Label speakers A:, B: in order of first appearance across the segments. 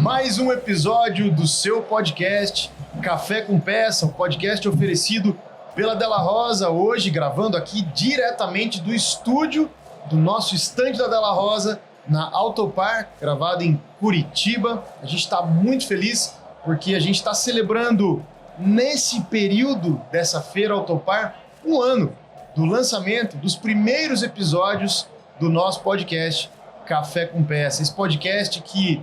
A: Mais um episódio do seu podcast Café com Peça, um podcast oferecido pela Della Rosa, hoje gravando aqui diretamente do estúdio do nosso estande da Della Rosa, na Autopar, gravado em Curitiba. A gente está muito feliz porque a gente está celebrando, nesse período dessa feira Autopar, um ano do lançamento dos primeiros episódios do nosso podcast Café com Peça. Esse podcast que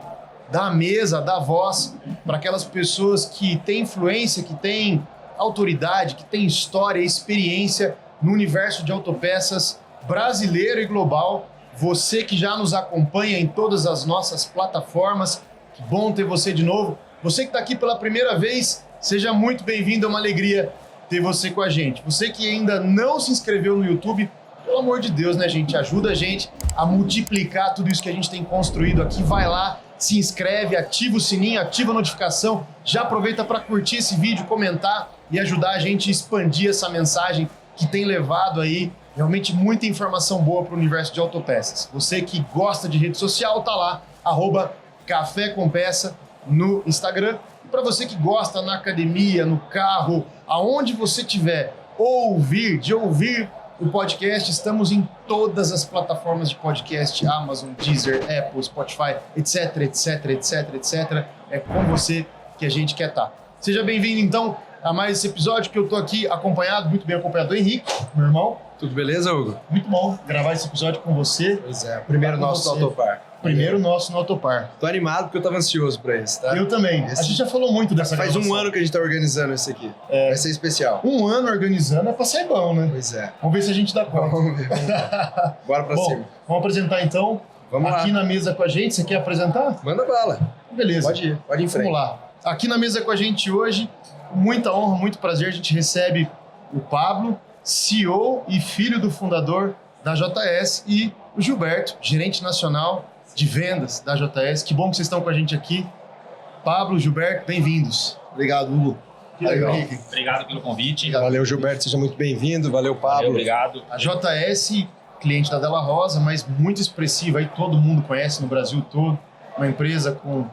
A: dá mesa, dá voz para aquelas pessoas que têm influência, que têm autoridade, que têm história e experiência no universo de autopeças brasileiro e global. Você que já nos acompanha em todas as nossas plataformas, que bom ter você de novo. Você que está aqui pela primeira vez, seja muito bem-vindo, é uma alegria ter você com a gente. Você que ainda não se inscreveu no YouTube, pelo amor de Deus, né, gente? Ajuda a gente a multiplicar tudo isso que a gente tem construído aqui. Vai lá, se inscreve, ativa o sininho, ativa a notificação. Já aproveita para curtir esse vídeo, comentar e ajudar a gente a expandir essa mensagem que tem levado aí realmente muita informação boa para o universo de autopeças. Você que gosta de rede social, tá lá, @Café com Peça no Instagram. E para você que gosta na academia, no carro, aonde você tiver, ouvir o podcast, estamos em todas as plataformas de podcast, Amazon, Deezer, Apple, Spotify, etc, etc, etc, etc. É com você que a gente quer estar. Seja bem-vindo, então, a mais esse episódio que eu tô aqui acompanhado, muito bem acompanhado do Henrique, meu irmão.
B: Tudo beleza, Hugo?
A: Muito bom gravar esse episódio com você.
B: Pois é, primeiro nosso no Autopar.
A: Primeiro nosso no Autopar.
B: Tô animado porque eu tava ansioso pra esse, tá?
A: Eu também. A gente já falou muito dessa
B: Faz
A: gravação.
B: um ano que a gente tá organizando esse aqui. Vai ser especial.
A: Um ano organizando é pra ser bom, né?
B: Pois é.
A: Vamos ver se a gente dá conta.
B: Vamos ver. Bora pra
A: Bom,
B: cima.
A: vamos apresentar então.
B: Vamos
A: aqui
B: lá.
A: na mesa com a gente. Você quer apresentar?
B: Manda bala.
A: Beleza.
B: Pode ir em frente.
A: Vamos lá. Aqui na mesa com a gente hoje, com muita honra, muito prazer, a gente recebe o Pablo, CEO e filho do fundador da JS, e o Gilberto, gerente nacional de vendas da JS. Que bom que vocês estão com a gente aqui. Pablo, Gilberto, bem-vindos.
C: Obrigado, Hugo.
A: Que legal. Henrique.
D: Obrigado pelo convite.
B: Valeu, Gilberto. Seja muito bem-vindo. Valeu, Pablo.
D: Valeu, obrigado.
A: A JS, cliente da Della Rosa, mas muito expressiva, aí todo mundo conhece no Brasil todo. Uma empresa com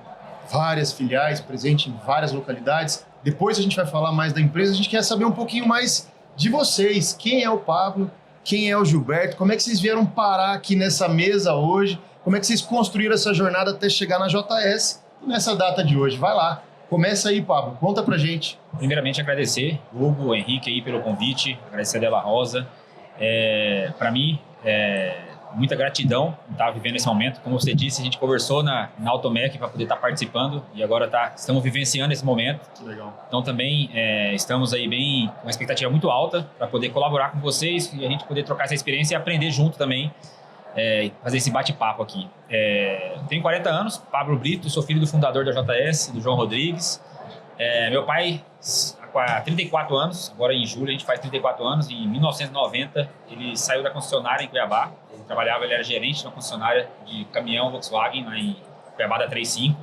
A: várias filiais, presente em várias localidades. Depois a gente vai falar mais da empresa, a gente quer saber um pouquinho mais de vocês. Quem é o Pablo? Quem é o Gilberto? Como é que vocês vieram parar aqui nessa mesa hoje? Como é que vocês construíram essa jornada até chegar na JS nessa data de hoje? Vai lá, começa aí, Pablo, conta pra gente.
D: Primeiramente, agradecer o Hugo, o Henrique aí pelo convite, agradecer a Della Rosa. Para mim, muita gratidão por estar vivendo esse momento. Como você disse, a gente conversou na Automec para poder estar participando e agora estamos vivenciando esse momento.
A: Que legal.
D: Então também estamos aí bem com uma expectativa muito alta para poder colaborar com vocês e a gente poder trocar essa experiência e aprender junto também, fazer esse bate-papo aqui. Tenho 40 anos, Pablo Brito, sou filho do fundador da JS, do João Rodrigues. Meu pai, há 34 anos, agora em julho a gente faz 34 anos, e em 1990 ele saiu da concessionária em Cuiabá. Ele era gerente de uma concessionária de caminhão Volkswagen lá em Cuiabá da 35.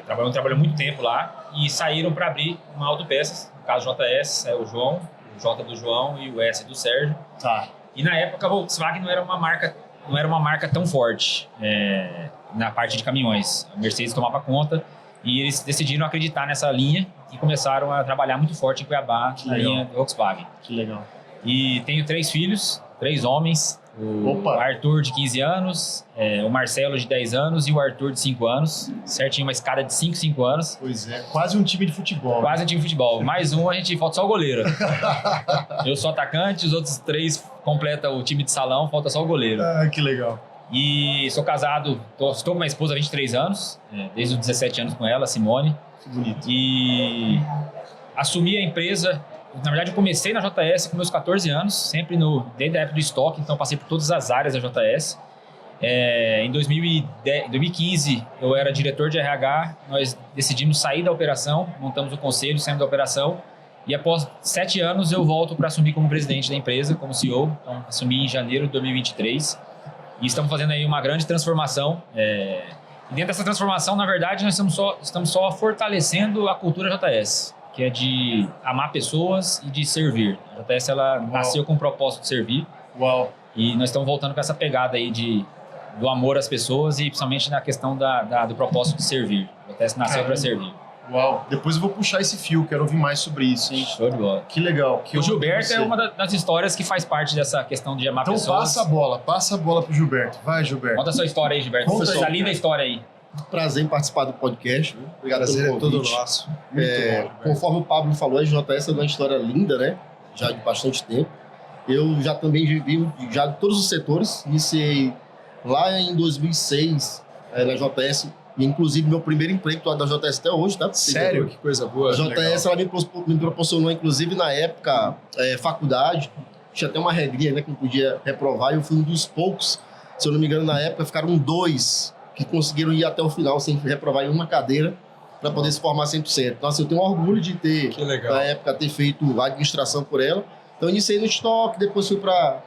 D: Trabalhou muito tempo lá e saíram para abrir uma autopeças, no caso JS, o João, o J do João e o S do Sérgio.
A: Tá.
D: E na época a Volkswagen não era uma marca tão forte na parte de caminhões. A Mercedes tomava conta e eles decidiram acreditar nessa linha e começaram a trabalhar muito forte em Cuiabá, na linha Volkswagen.
A: Que legal.
D: E tenho 3 filhos, 3 homens. O Arthur de 15 anos, o Marcelo de 10 anos e o Arthur de 5 anos. Certinho, uma escada de 5 anos.
A: Pois é, quase um time de futebol.
D: Quase um time de futebol. Mais um, falta só o goleiro. Eu sou atacante, os outros 3 completam o time de salão, falta só o goleiro.
A: Ah, que legal.
D: E sou casado, estou com minha esposa há 23 anos, desde os 17 anos com ela, Simone.
A: Que bonito.
D: E assumi a empresa. Na verdade, eu comecei na JS com meus 14 anos, sempre desde a época do estoque, então passei por todas as áreas da JS. Em 2015, eu era diretor de RH, nós decidimos sair da operação, montamos o conselho, saímos da operação, e após 7 anos eu volto para assumir como presidente da empresa, como CEO, então assumi em janeiro de 2023, e estamos fazendo aí uma grande transformação. E dentro dessa transformação, na verdade, nós estamos só fortalecendo a cultura JS, que é de amar pessoas e de servir. A JS, ela nasceu com o propósito de servir.
A: Uau.
D: E nós estamos voltando com essa pegada aí do amor às pessoas e principalmente na questão do propósito de servir. O JS nasceu para servir.
A: Uau, depois eu vou puxar esse fio, quero ouvir mais sobre isso, hein?
D: Show de bola.
A: Que legal.
D: O Gilberto é uma das histórias que faz parte dessa questão de amar
A: então
D: pessoas.
A: passa a bola pro Gilberto. Vai, Gilberto.
D: Conta a sua história aí, Gilberto.
A: Conta
D: Essa
A: aí,
D: linda história aí.
C: Prazer em participar do podcast. Obrigado
B: Prazer
C: pelo
B: é todo
C: convite.
B: nosso.
C: Conforme o Pablo falou, a JS é uma história linda, né? Já de bastante tempo. Eu já também vivi já de todos os setores. Iniciei lá em 2006 na JS. E, inclusive, meu primeiro emprego da JS até hoje, tá?
A: Sério?
B: Que coisa boa.
C: A JS ela me proporcionou, inclusive, na época, faculdade. Tinha até uma regrinha, né? Que não podia reprovar. E eu fui um dos poucos, se eu não me engano, na época, ficaram 2 que conseguiram ir até o final sem reprovar em uma cadeira para poder se formar 100%. Então, assim, eu tenho orgulho de ter,
B: Que legal.
C: na época, ter feito a administração por ela. Então, iniciei no estoque, depois fui para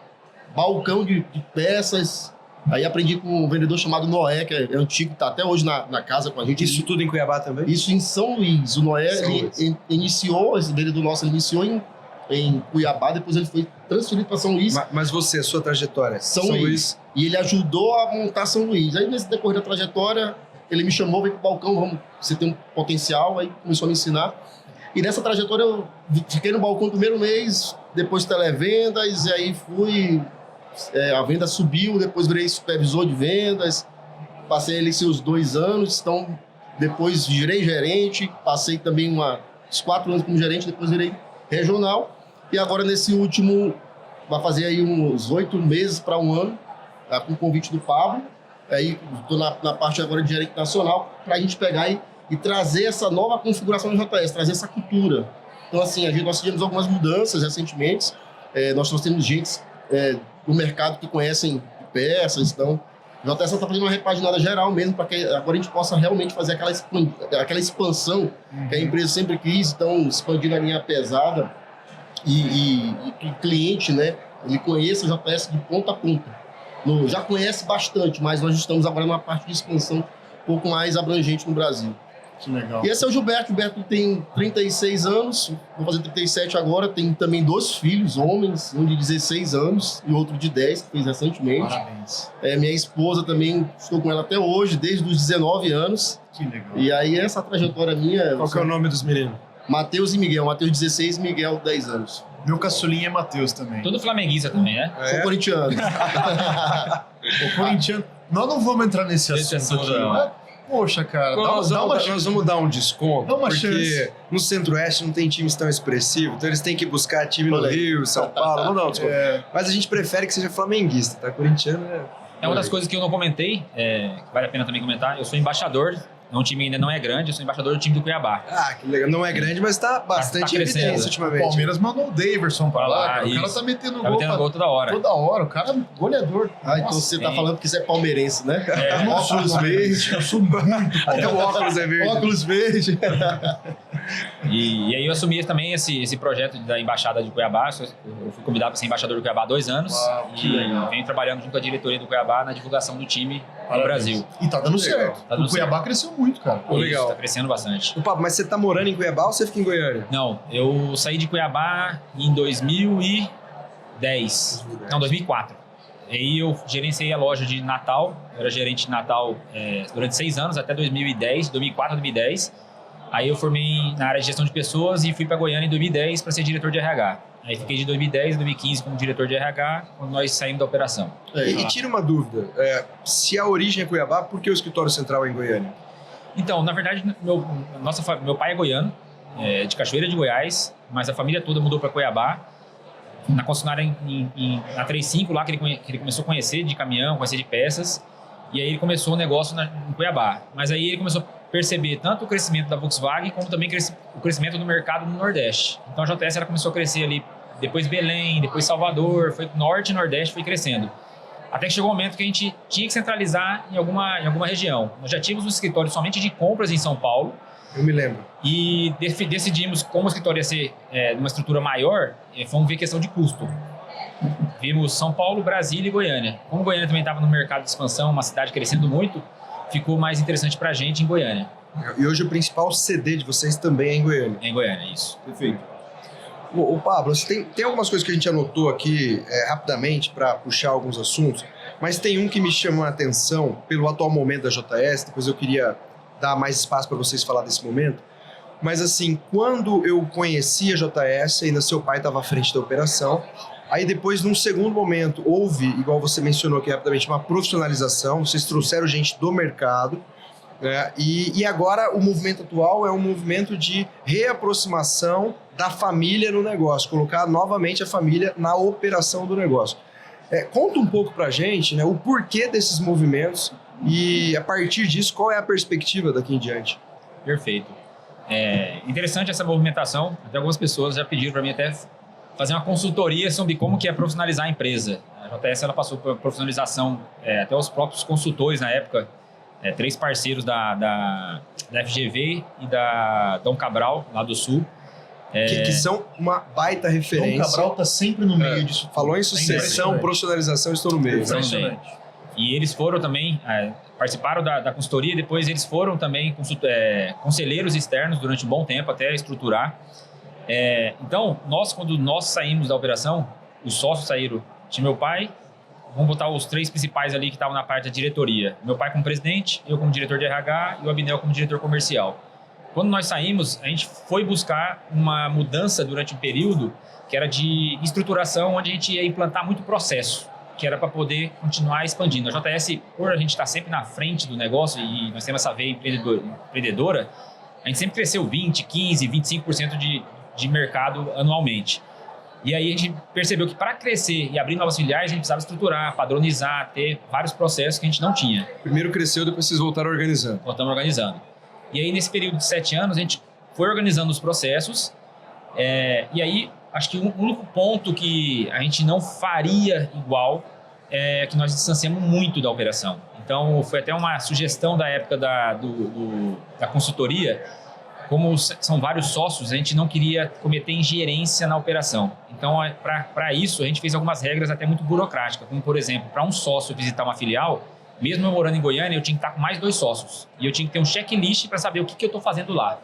C: balcão de peças. Aí aprendi com um vendedor chamado Noé, que é antigo, que está até hoje na casa com a gente.
B: Isso tudo em Cuiabá também?
C: Isso em São Luís. O Noé,
B: São
C: ele
B: Luís.
C: iniciou, esse vendedor nosso, ele iniciou em Cuiabá, depois ele foi transferido para São Luís.
B: Mas você, a sua trajetória?
C: São Luís. E ele ajudou a montar São Luís. Aí, nesse decorrer da trajetória, ele me chamou, veio pro balcão, você tem um potencial, aí começou a me ensinar. E nessa trajetória eu fiquei no balcão no primeiro mês, depois televendas, e aí fui... a venda subiu, depois virei supervisor de vendas, passei ali seus 2 anos, então depois virei gerente, passei também uns 4 anos como gerente, depois virei regional. E agora nesse último, vai fazer aí uns 8 meses para 1 ano, com o convite do Pablo. Aí estou na parte agora de gerente nacional para a gente pegar e trazer essa nova configuração do JS, trazer essa cultura. Então assim, nós tivemos algumas mudanças recentemente, nós trouxemos gente do mercado que conhecem peças, então o JS está fazendo uma repaginada geral mesmo para que agora a gente possa realmente fazer aquela expansão que a empresa sempre quis, então expandir a linha pesada e o cliente, né, ele conheça o JS de ponta a ponta. Já conhece bastante, mas nós estamos agora numa parte de expansão um pouco mais abrangente no Brasil.
A: Que legal.
C: E esse é o Gilberto. O Gilberto tem 36 anos, vou fazer 37 agora. Tem também 2 filhos, homens, um de 16 anos e outro de 10, que fez recentemente.
A: Parabéns.
C: Minha esposa também, estou com ela até hoje, desde os 19 anos.
A: Que legal.
C: E aí essa trajetória minha...
B: Qual que é o nome dos meninos?
C: Matheus e Miguel. Matheus 16 e Miguel 10 anos.
A: Meu caçulinha é Matheus também.
D: Tudo flamenguista também, né?
C: São corintianos.
A: O corintiano... Nós não vamos entrar nesse
D: Esse
A: assunto
D: assunto
A: aqui.
D: não.
A: Mas, poxa, cara,
B: Nós
A: chance.
B: vamos dar um desconto,
A: Dá uma
B: porque
A: chance.
B: no Centro-Oeste não tem times tão expressivos, então eles têm que buscar time no
C: Olha aí.
B: Rio, São Paulo, vamos dar um desconto. Mas a gente prefere que seja flamenguista, tá? Corintiano
D: É uma das coisas que eu não comentei, que vale a pena também comentar. Eu sou embaixador, um time ainda não é grande, eu sou embaixador do time do Cuiabá.
B: Ah, que legal. Não é grande, mas tá bastante
D: tá
B: em
D: crescendo.
B: evidência
A: O
B: ultimamente.
A: Palmeiras mandou o Daverson pra lá, cara. O cara
D: isso.
A: tá metendo
D: Tá
A: gol,
D: metendo gol toda hora.
A: toda hora. O cara é goleador.
C: Ah, então
A: Nossa,
C: você tá
D: tem.
C: falando que você é palmeirense, né?
A: eu não sou verde, eu sou muito
B: Até o óculos é verde.
C: Óculos verde.
D: E aí eu assumi também esse projeto da Embaixada de Cuiabá. Eu fui convidado para ser embaixador do Cuiabá há 2 anos.
A: Uau, que
D: e
A: legal.
D: venho trabalhando junto à diretoria do Cuiabá na divulgação do time no
A: Parabéns.
D: Brasil.
A: E tá dando
B: Legal.
A: certo.
D: Tá dando
A: O Cuiabá cresceu muito, cara.
B: Pô, legal.
D: Tá crescendo bastante.
B: Ô, Pablo, mas você tá morando em Cuiabá ou você fica em Goiânia?
D: Não, eu saí de Cuiabá em 2010. Não, 2004. Aí eu gerenciei a loja de Natal. Eu era gerente de Natal durante 6 anos, até 2004 a 2010. Aí eu formei na área de gestão de pessoas e fui para Goiânia em 2010 para ser diretor de RH. Aí fiquei de 2010 a 2015 como diretor de RH, quando nós saímos da operação.
B: E tira uma dúvida, se a origem é Cuiabá, por que o escritório central é em Goiânia?
D: Então, na verdade, meu pai é goiano, de Cachoeira de Goiás, mas a família toda mudou para Cuiabá. Na concessionária na 35, lá que ele começou a conhecer de caminhão, conhecer de peças. E aí ele começou o negócio em Cuiabá. Mas aí ele começou a perceber tanto o crescimento da Volkswagen, como também o crescimento do mercado no Nordeste. Então a JS ela começou a crescer ali, depois Belém, depois Salvador, foi Norte e Nordeste, foi crescendo. Até que chegou um momento que a gente tinha que centralizar em alguma região. Nós já tínhamos um escritório somente de compras em São Paulo.
B: Eu me lembro.
D: E decidimos, como o escritório ia ser numa estrutura maior, fomos ver questão de custo. Vimos São Paulo, Brasília e Goiânia. Como Goiânia também estava no mercado de expansão, uma cidade crescendo muito, ficou mais interessante para a gente em Goiânia.
B: E hoje o principal CD de vocês também é em Goiânia.
D: Em Goiânia, isso.
B: Perfeito. Ô Pablo, tem algumas coisas que a gente anotou aqui rapidamente para puxar alguns assuntos. Mas tem um que me chama a atenção pelo atual momento da JS, depois eu queria dar mais espaço para vocês falar desse momento. Mas assim, quando eu conheci a JS, ainda seu pai estava à frente da operação, aí depois, num segundo momento, houve, igual você mencionou aqui rapidamente, uma profissionalização, vocês trouxeram gente do mercado, né? E agora o movimento atual é um movimento de reaproximação da família no negócio, colocar novamente a família na operação do negócio. Conta um pouco pra gente, né, o porquê desses movimentos e, a partir disso, qual é a perspectiva daqui em diante?
D: Perfeito. Interessante essa movimentação. Até algumas pessoas já pediram para mim até fazer uma consultoria sobre como que é profissionalizar a empresa. A JS ela passou por profissionalização, até os próprios consultores na época, 3 parceiros da FGV e da Dom Cabral, lá do Sul.
B: Que são uma baita referência.
A: Dom Cabral está sempre no meio disso.
B: Falou em sucessão, profissionalização, estou no meio.
A: Impressionante.
D: E eles foram também, participaram da consultoria, depois eles foram também conselheiros externos durante um bom tempo, até estruturar. Então, quando nós saímos da operação, os sócios saíram, tinha meu pai, vamos botar os 3 principais ali que estavam na parte da diretoria. Meu pai como presidente, eu como diretor de RH e o Abinel como diretor comercial. Quando nós saímos, a gente foi buscar uma mudança durante um período que era de estruturação, onde a gente ia implantar muito processo, que era para poder continuar expandindo. A JS, por a gente estar sempre na frente do negócio e nós temos essa veia empreendedora, a gente sempre cresceu 20%, 15%, 25% de mercado anualmente. E aí a gente percebeu que para crescer e abrir novas filiais, a gente precisava estruturar, padronizar, ter vários processos que a gente não tinha.
B: Primeiro cresceu, depois vocês voltaram organizando.
D: Voltamos organizando. E aí, nesse período de 7 anos, a gente foi organizando os processos. E aí, acho que o único ponto que a gente não faria igual é que nós distanciamos muito da operação. Então, foi até uma sugestão da época da consultoria. Como são vários sócios, a gente não queria cometer ingerência na operação. Então, para isso, a gente fez algumas regras até muito burocráticas. Como, por exemplo, para um sócio visitar uma filial, mesmo eu morando em Goiânia, eu tinha que estar com mais 2 sócios. E eu tinha que ter um checklist para saber o que eu estou fazendo lá.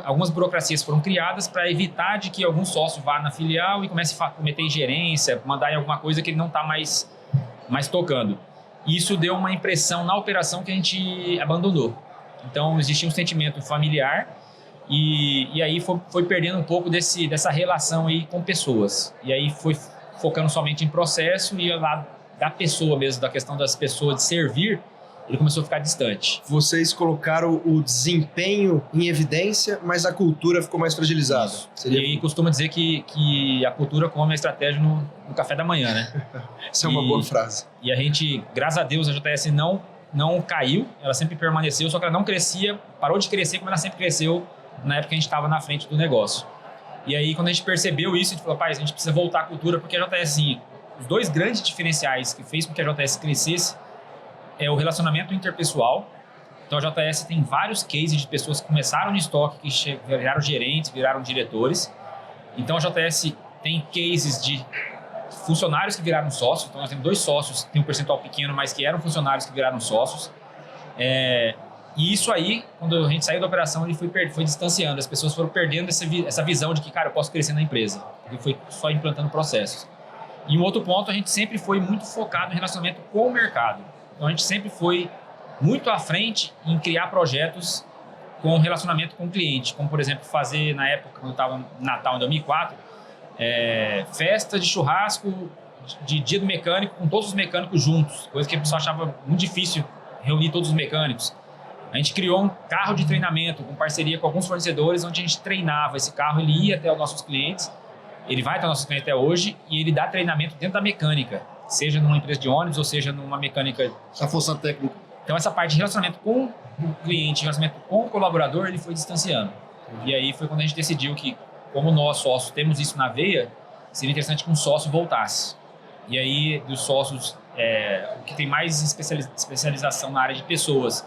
D: Algumas burocracias foram criadas para evitar de que algum sócio vá na filial e comece a cometer ingerência, mandar em alguma coisa que ele não está mais tocando. E isso deu uma impressão na operação que a gente abandonou. Então, existia um sentimento familiar e aí foi perdendo um pouco dessa relação aí com pessoas. E aí foi focando somente em processo e lá da pessoa mesmo, da questão das pessoas de servir, ele começou a ficar distante.
B: Vocês colocaram o desempenho em evidência, mas a cultura ficou mais fragilizada.
D: E aí costuma dizer que a cultura come a estratégia no café da manhã, né?
B: Isso é uma boa frase.
D: E a gente, graças a Deus, a JS não caiu, ela sempre permaneceu, só que ela não crescia, parou de crescer como ela sempre cresceu na época que a gente estava na frente do negócio. E aí, quando a gente percebeu isso, a gente falou, rapaz, a gente precisa voltar à cultura, porque a JS, assim, os 2 grandes diferenciais que fez com que a JS crescesse é o relacionamento interpessoal. Então, a JS tem vários cases de pessoas que começaram no estoque, que viraram gerentes, viraram diretores. Então, a JS tem cases de funcionários que viraram sócios. Então, nós temos 2 sócios, tem um percentual pequeno, mas que eram funcionários que viraram sócios. E isso aí, quando a gente saiu da operação, ele foi distanciando. As pessoas foram perdendo essa visão de que, cara, eu posso crescer na empresa. Ele foi só implantando processos. E um outro ponto, a gente sempre foi muito focado em relacionamento com o mercado. Então, a gente sempre foi muito à frente em criar projetos com relacionamento com o cliente. Como, por exemplo, fazer, na época, quando eu estava no Natal, em 2004, festa de churrasco de dia do mecânico com todos os mecânicos juntos. Coisa que a pessoa achava muito difícil reunir todos os mecânicos. A gente criou um carro de treinamento com parceria com alguns fornecedores, onde a gente treinava. Esse carro, ele ia até os nossos clientes, ele vai até os nossos clientes até hoje, e ele dá treinamento dentro da mecânica, seja numa empresa de ônibus ou seja numa mecânica.
C: A força técnica.
D: Então, essa parte de relacionamento com o cliente, relacionamento com o colaborador, ele foi distanciando. E aí foi quando a gente decidiu que, como nós sócios temos isso na veia, seria interessante que um sócio voltasse. E aí, dos sócios, o que tem mais especialização na área de pessoas,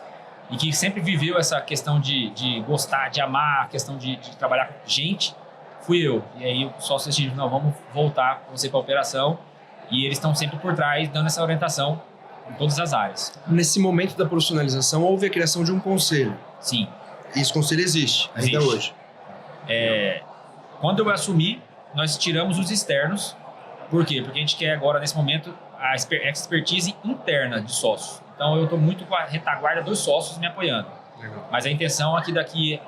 D: e que sempre viveu essa questão de gostar, de amar, a questão de trabalhar com gente, fui eu. E aí o sócio decidiu, não, vamos voltar com você para a operação, e eles estão sempre por trás, dando essa orientação em todas as áreas.
B: Nesse momento da profissionalização, houve a criação de um conselho.
D: Sim.
B: E esse conselho existe, ainda hoje.
D: Quando eu assumi, nós tiramos os externos. Por quê? Porque a gente quer agora, nesse momento, a expertise interna de sócios. Então eu estou muito com a retaguarda dos sócios me apoiando.
B: Legal.
D: Mas a intenção é que daqui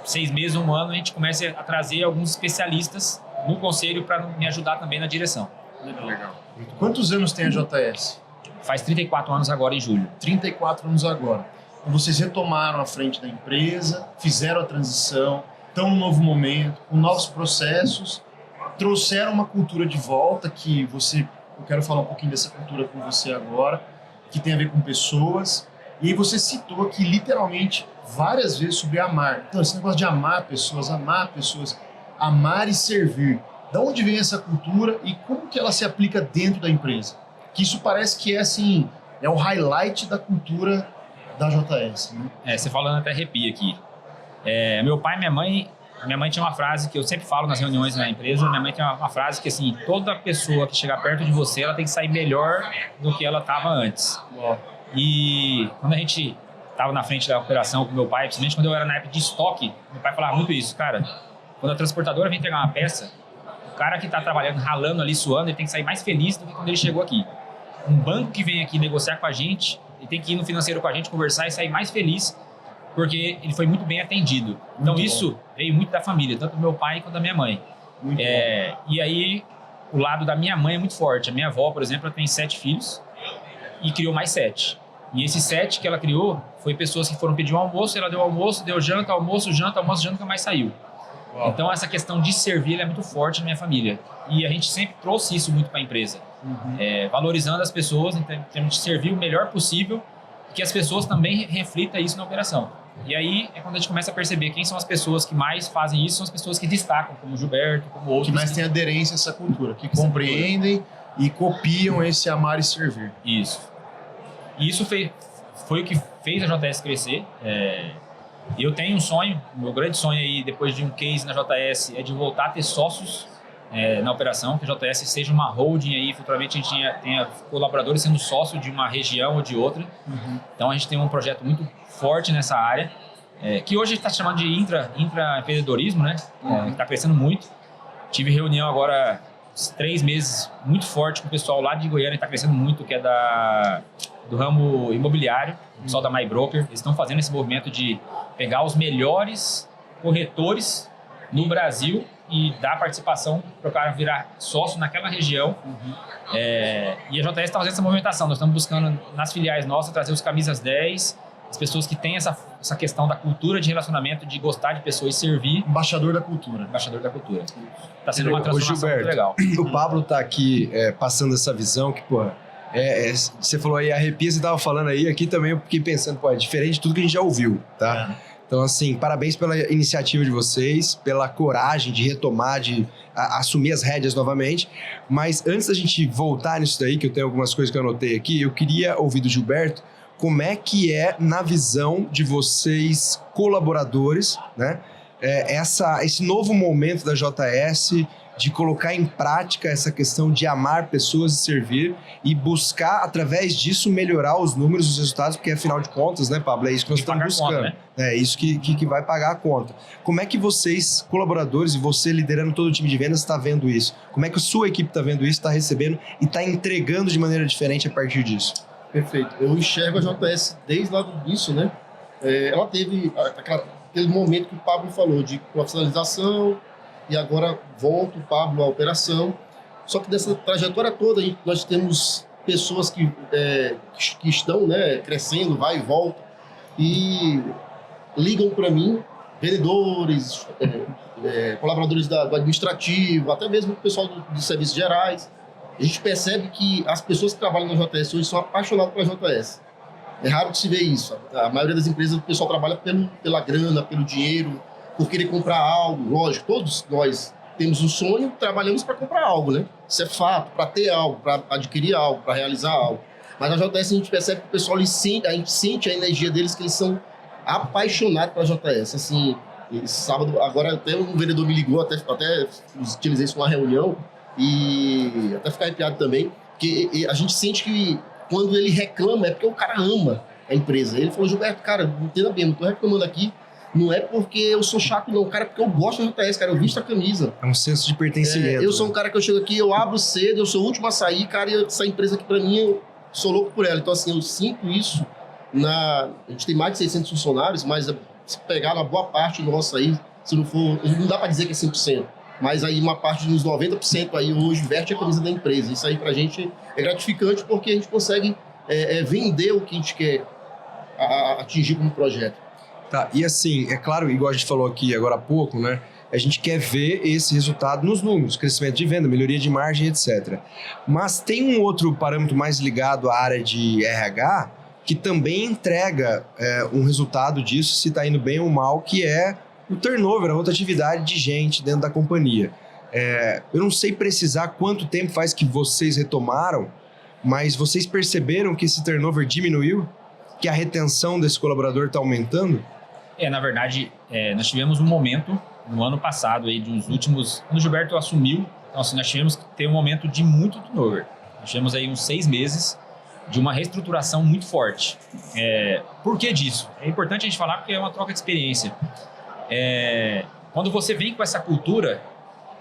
D: 6 meses, 1 ano, a gente comece a trazer alguns especialistas no conselho para me ajudar também na direção.
B: Legal.
A: Quantos anos tem a JS?
D: Faz 34 anos agora em julho.
A: 34 anos agora. Então, vocês retomaram a frente da empresa, fizeram a transição, estão num novo momento, com novos processos, trouxeram uma cultura de volta eu quero falar um pouquinho dessa cultura com você agora, que tem a ver com pessoas. E aí você citou aqui literalmente várias vezes sobre amar. Então, esse negócio de amar pessoas, amar e servir. Da onde vem essa cultura e como que ela se aplica dentro da empresa? Que isso parece que é assim, é o highlight da cultura da JS, né?
D: Você falando até arrepia aqui. Meu pai e minha mãe tinha uma frase que eu sempre falo nas reuniões na empresa. Minha mãe tem uma frase que assim, toda pessoa que chegar perto de você, ela tem que sair melhor do que ela estava antes.
A: Uau.
D: E quando a gente estava na frente da operação com meu pai, principalmente quando eu era na época de estoque, meu pai falava muito isso, cara, quando a transportadora vem pegar uma peça, o cara que está trabalhando, ralando ali, suando, ele tem que sair mais feliz do que quando ele chegou aqui. Um banco que vem aqui negociar com a gente, ele tem que ir no financeiro com a gente, conversar e sair mais feliz, porque ele foi muito bem atendido. Então isso veio muito da família, tanto do meu pai quanto da minha mãe. E aí, o lado da minha mãe é muito forte. A minha avó, por exemplo, ela tem 7 filhos e criou mais 7. E esses 7 que ela criou, foi pessoas que foram pedir um almoço, ela deu almoço, deu janta, almoço, janta, nunca mais saiu.
A: Uau.
D: Então essa questão de servir é muito forte na minha família. E a gente sempre trouxe isso muito para a empresa. Valorizando as pessoas, em termos de servir o melhor possível, que as pessoas também reflitam isso na operação. E aí é quando a gente começa a perceber quem são as pessoas que mais fazem isso, são as pessoas que destacam, como o Gilberto, como outros.
A: Que mais tem aderência a essa cultura, que compreendem e copiam esse amar e servir.
D: Isso. E isso foi o que fez a JS crescer. E eu tenho um sonho, meu grande sonho aí, depois de um case na JS, é de voltar a ter sócios na operação, que a JS seja uma holding aí, futuramente a gente tenha colaboradores sendo sócio de uma região ou de outra. Então a gente tem um projeto muito forte nessa área, que hoje a gente está chamando de intraempreendedorismo, né? Que está crescendo muito. Tive reunião agora, 3 meses, muito forte com o pessoal lá de Goiânia, está crescendo muito, que é do ramo imobiliário, o pessoal da MyBroker. Eles estão fazendo esse movimento de pegar os melhores corretores no Brasil e dar participação para o cara virar sócio naquela região. E a JS está fazendo essa movimentação. Nós estamos buscando nas filiais nossas trazer os camisas 10, as pessoas que têm essa questão da cultura de relacionamento, de gostar de pessoas e servir.
A: Embaixador da cultura.
D: Embaixador da cultura. Está sendo uma transformação
B: Gilberto,
D: muito legal.
B: O Pablo está aqui passando essa visão que, pô, você falou aí, arrepia, você estava falando aí, aqui também eu fiquei pensando, pô, é diferente de tudo que a gente já ouviu, tá? Então, assim, parabéns pela iniciativa de vocês, pela coragem de retomar, de assumir as rédeas novamente. Mas antes da gente voltar nisso daí, que eu tenho algumas coisas que eu anotei aqui, eu queria ouvir do Gilberto como é que é, na visão de vocês, colaboradores, né? Esse novo momento da JS de colocar em prática essa questão de amar pessoas e servir e buscar, através disso, melhorar os números, os resultados, porque, afinal de contas, né, Pablo, é isso que nós estamos buscando. Conta, né? É isso que vai pagar a conta. Como é que vocês, colaboradores, e você liderando todo o time de vendas, está vendo isso? Como é que a sua equipe está vendo isso, está recebendo e está entregando de maneira diferente a partir disso?
C: Perfeito. Eu enxergo a JS desde lá do início, né? Ela teve aquele momento que o Pablo falou de profissionalização, e agora volta o Pablo à operação. Só que dessa trajetória toda, nós temos pessoas que estão, né, crescendo, vai e volta, e ligam para mim, vendedores, colaboradores do administrativo, até mesmo o pessoal dos serviços gerais. A gente percebe que as pessoas que trabalham na JS hoje são apaixonadas pela JS. É raro de se ver isso. A maioria das empresas, o pessoal trabalha pela grana, pelo dinheiro, por querer comprar algo. Lógico, todos nós temos um sonho, trabalhamos para comprar algo, né? Isso é fato, para ter algo, para adquirir algo, para realizar algo. Mas na JS a gente percebe que o pessoal, a gente sente a energia deles, que eles são apaixonados pela JS. Assim, sábado, agora até um vendedor me ligou, até utilizei isso numa reunião, e até ficar arrepiado também, porque a gente sente que quando ele reclama é porque o cara ama a empresa. Ele falou: Gilberto, cara, entenda bem, não estou reclamando aqui Não é porque eu sou chato, não, cara, porque eu gosto da JS, cara, eu visto a camisa.
B: É um senso de pertencimento.
C: Eu sou um cara que eu chego aqui, eu abro cedo, eu sou o último a sair, cara, e essa empresa aqui pra mim, eu sou louco por ela. Então, assim, eu sinto isso a gente tem mais de 600 funcionários, mas se pegar uma boa parte nossa aí, se não for, não dá pra dizer que é 100%, mas aí uma parte dos 90% aí hoje veste a camisa da empresa. Isso aí pra gente é gratificante porque a gente consegue vender o que a gente quer atingir como projeto.
B: Tá, e assim, é claro, igual a gente falou aqui agora há pouco, né? A gente quer ver esse resultado nos números, crescimento de venda, melhoria de margem, etc. Mas tem um outro parâmetro mais ligado à área de RH que também entrega um resultado disso, se está indo bem ou mal, que é o turnover, a rotatividade de gente dentro da companhia. Eu não sei precisar quanto tempo faz que vocês retomaram, mas vocês perceberam que esse turnover diminuiu? Que a retenção desse colaborador está aumentando?
D: Na verdade, nós tivemos um momento no ano passado, aí, dos últimos... Quando o Gilberto assumiu, então, assim, nós tivemos que ter um momento de muito turnover. Nós tivemos aí uns 6 meses de uma reestruturação muito forte. Por que disso? É importante a gente falar porque é uma troca de experiência. Quando você vem com essa cultura,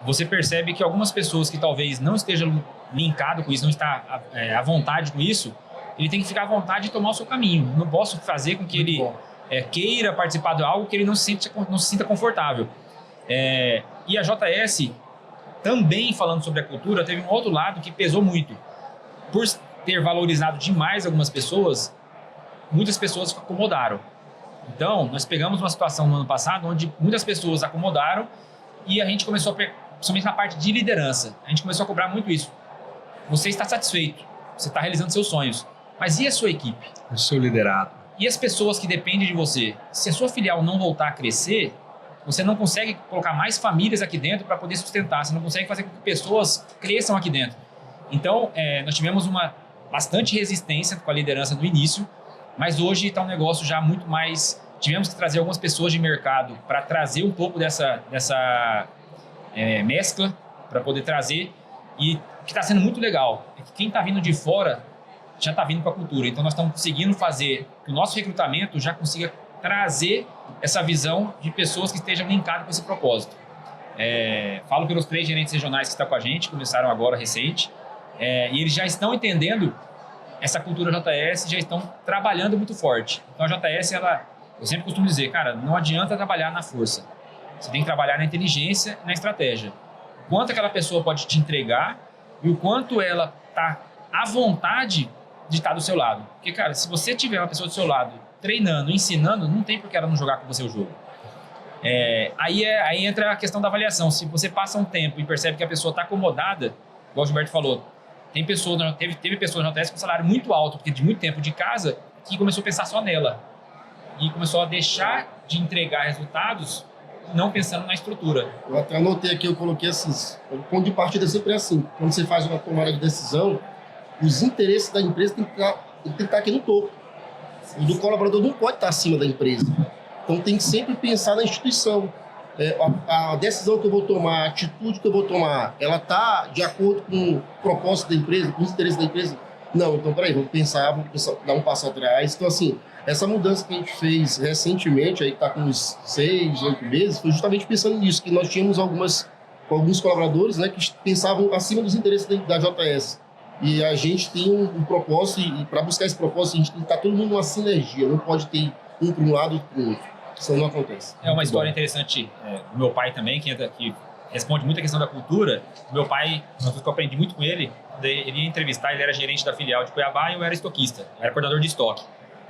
D: você percebe que algumas pessoas que talvez não estejam linkado com isso, não está à vontade com isso, ele tem que ficar à vontade de tomar o seu caminho. Não posso fazer com que ele queira participar de algo que ele não se sinta confortável. E a JS, também falando sobre a cultura, teve um outro lado que pesou muito. Por ter valorizado demais algumas pessoas, muitas pessoas se acomodaram. Então, nós pegamos uma situação no ano passado onde muitas pessoas acomodaram e a gente começou, principalmente na parte de liderança, a gente começou a cobrar muito isso. Você está satisfeito, você está realizando seus sonhos, mas e a sua equipe?
B: O seu liderado.
D: E as pessoas que dependem de você? Se a sua filial não voltar a crescer, você não consegue colocar mais famílias aqui dentro para poder sustentar, você não consegue fazer com que pessoas cresçam aqui dentro. Então, nós tivemos bastante resistência com a liderança no início, mas hoje está um negócio já muito mais... Tivemos que trazer algumas pessoas de mercado para trazer um pouco dessa mescla, para poder trazer, e o que está sendo muito legal é que quem está vindo de fora já está vindo com a cultura. Então, nós estamos conseguindo fazer que o nosso recrutamento já consiga trazer essa visão de pessoas que estejam linkadas com esse propósito. Falo pelos 3 gerentes regionais que estão com a gente, começaram agora recente, e eles já estão entendendo essa cultura JS, já estão trabalhando muito forte. Então, a JS, eu sempre costumo dizer, cara, não adianta trabalhar na força. Você tem que trabalhar na inteligência e na estratégia. O quanto aquela pessoa pode te entregar e o quanto ela está à vontade de estar do seu lado. Porque, cara, se você tiver uma pessoa do seu lado treinando, ensinando, não tem por que ela não jogar com você o jogo. Aí entra a questão da avaliação. Se você passa um tempo e percebe que a pessoa está acomodada, igual o Gilberto falou, teve pessoas na JS com salário muito alto, porque de muito tempo de casa, que começou a pensar só nela. E começou a deixar de entregar resultados não pensando na estrutura.
C: Eu até anotei aqui, eu coloquei esses... O ponto de partida sempre é assim. Quando você faz uma tomada de decisão, os interesses da empresa tem que estar aqui no topo. O do colaborador não pode estar acima da empresa. Então tem que sempre pensar na instituição. A decisão que eu vou tomar, a atitude que eu vou tomar, ela está de acordo com o propósito da empresa, com os interesses da empresa? Não, então peraí, vamos pensar, dar um passo atrás. Então assim, essa mudança que a gente fez recentemente, aí está com uns 6, 8 meses, foi justamente pensando nisso, que nós tínhamos alguns colaboradores, né, que pensavam acima dos interesses da JS. E a gente tem um propósito, e para buscar esse propósito, a gente tem que estar todo mundo numa sinergia, não pode ter um para um lado e para o outro. Isso não acontece.
D: É uma história interessante do meu pai também, que responde muito a questão da cultura. O meu pai, uma coisa que eu aprendi muito com ele, ele ia entrevistar, ele era gerente da filial de Cuiabá e eu era estoquista, eu era coordenador de estoque.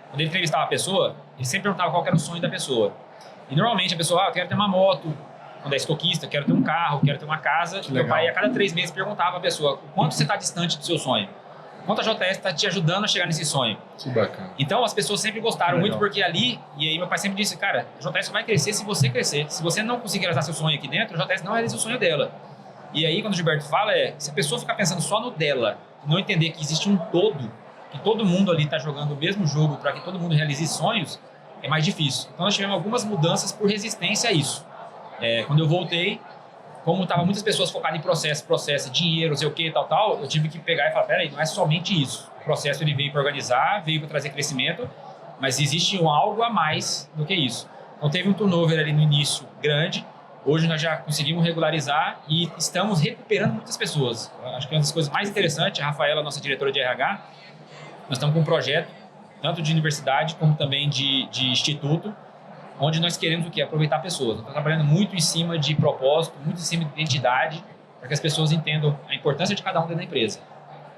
D: Quando ele entrevistava a pessoa, ele sempre perguntava qual era o sonho da pessoa. E normalmente a pessoa, eu quero ter uma moto, quando é estoquista, quero ter um carro, quero ter uma casa. E meu pai, a cada 3 meses, perguntava a pessoa, o quanto você está distante do seu sonho? Quanto a JS está te ajudando a chegar nesse sonho?
B: Que bacana.
D: Então, as pessoas sempre gostaram muito, porque ali, e aí meu pai sempre disse, cara, a JS vai crescer se você crescer. Se você não conseguir realizar seu sonho aqui dentro, a JS não realiza o sonho dela. E aí, quando o Gilberto fala, se a pessoa ficar pensando só no dela, não entender que existe um todo, que todo mundo ali está jogando o mesmo jogo para que todo mundo realize sonhos, é mais difícil. Então, nós tivemos algumas mudanças por resistência a isso. Quando eu voltei, como estavam muitas pessoas focadas em processo, dinheiro, não sei o que, tal, eu tive que pegar e falar, peraí, não é somente isso. O processo ele veio para organizar, veio para trazer crescimento, mas existe algo a mais do que isso. Então teve um turnover ali no início grande, hoje nós já conseguimos regularizar e estamos recuperando muitas pessoas. Acho que uma das coisas mais interessantes, a Rafaela, nossa diretora de RH, nós estamos com um projeto, tanto de universidade como também de instituto, onde nós queremos o quê? Aproveitar pessoas. Nós estamos trabalhando muito em cima de propósito, muito em cima de identidade, para que as pessoas entendam a importância de cada um dentro da empresa.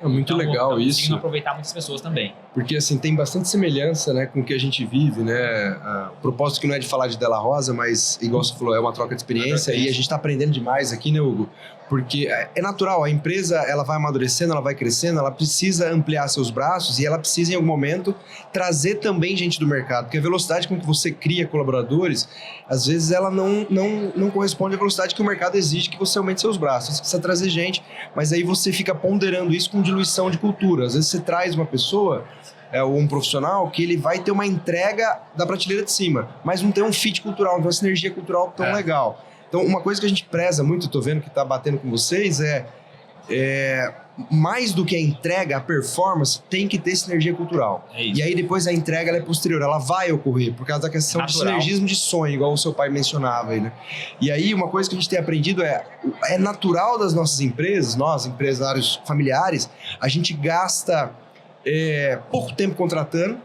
B: É muito
D: então,
B: legal
D: estamos
B: isso.
D: conseguindo aproveitar muitas pessoas também.
B: Porque, assim, tem bastante semelhança, né, com o que a gente vive, né? O propósito que não é de falar de Della Rosa, mas, igual você falou, é uma troca de experiência e a gente está aprendendo demais aqui, né, Hugo? Porque é natural, a empresa, ela vai amadurecendo, ela vai crescendo, ela precisa ampliar seus braços e ela precisa, em algum momento, trazer também gente do mercado. Porque a velocidade com que você cria colaboradores, às vezes ela não corresponde à velocidade que o mercado exige que você aumente seus braços. Você precisa trazer gente, mas aí você fica ponderando isso com diluição de cultura. Às vezes você traz uma pessoa, ou um profissional, que ele vai ter uma entrega da prateleira de cima, mas não tem um fit cultural, não tem uma sinergia cultural tão legal. Então, uma coisa que a gente preza muito, tô vendo que tá batendo com vocês, mais do que a entrega, a performance, tem que ter sinergia cultural.
D: É isso.
B: E aí depois a entrega ela é posterior, ela vai ocorrer, por causa da questão de sinergismo de sonho, igual o seu pai mencionava aí, né? E aí uma coisa que a gente tem aprendido é natural das nossas empresas, nós, empresários familiares, a gente gasta pouco tempo contratando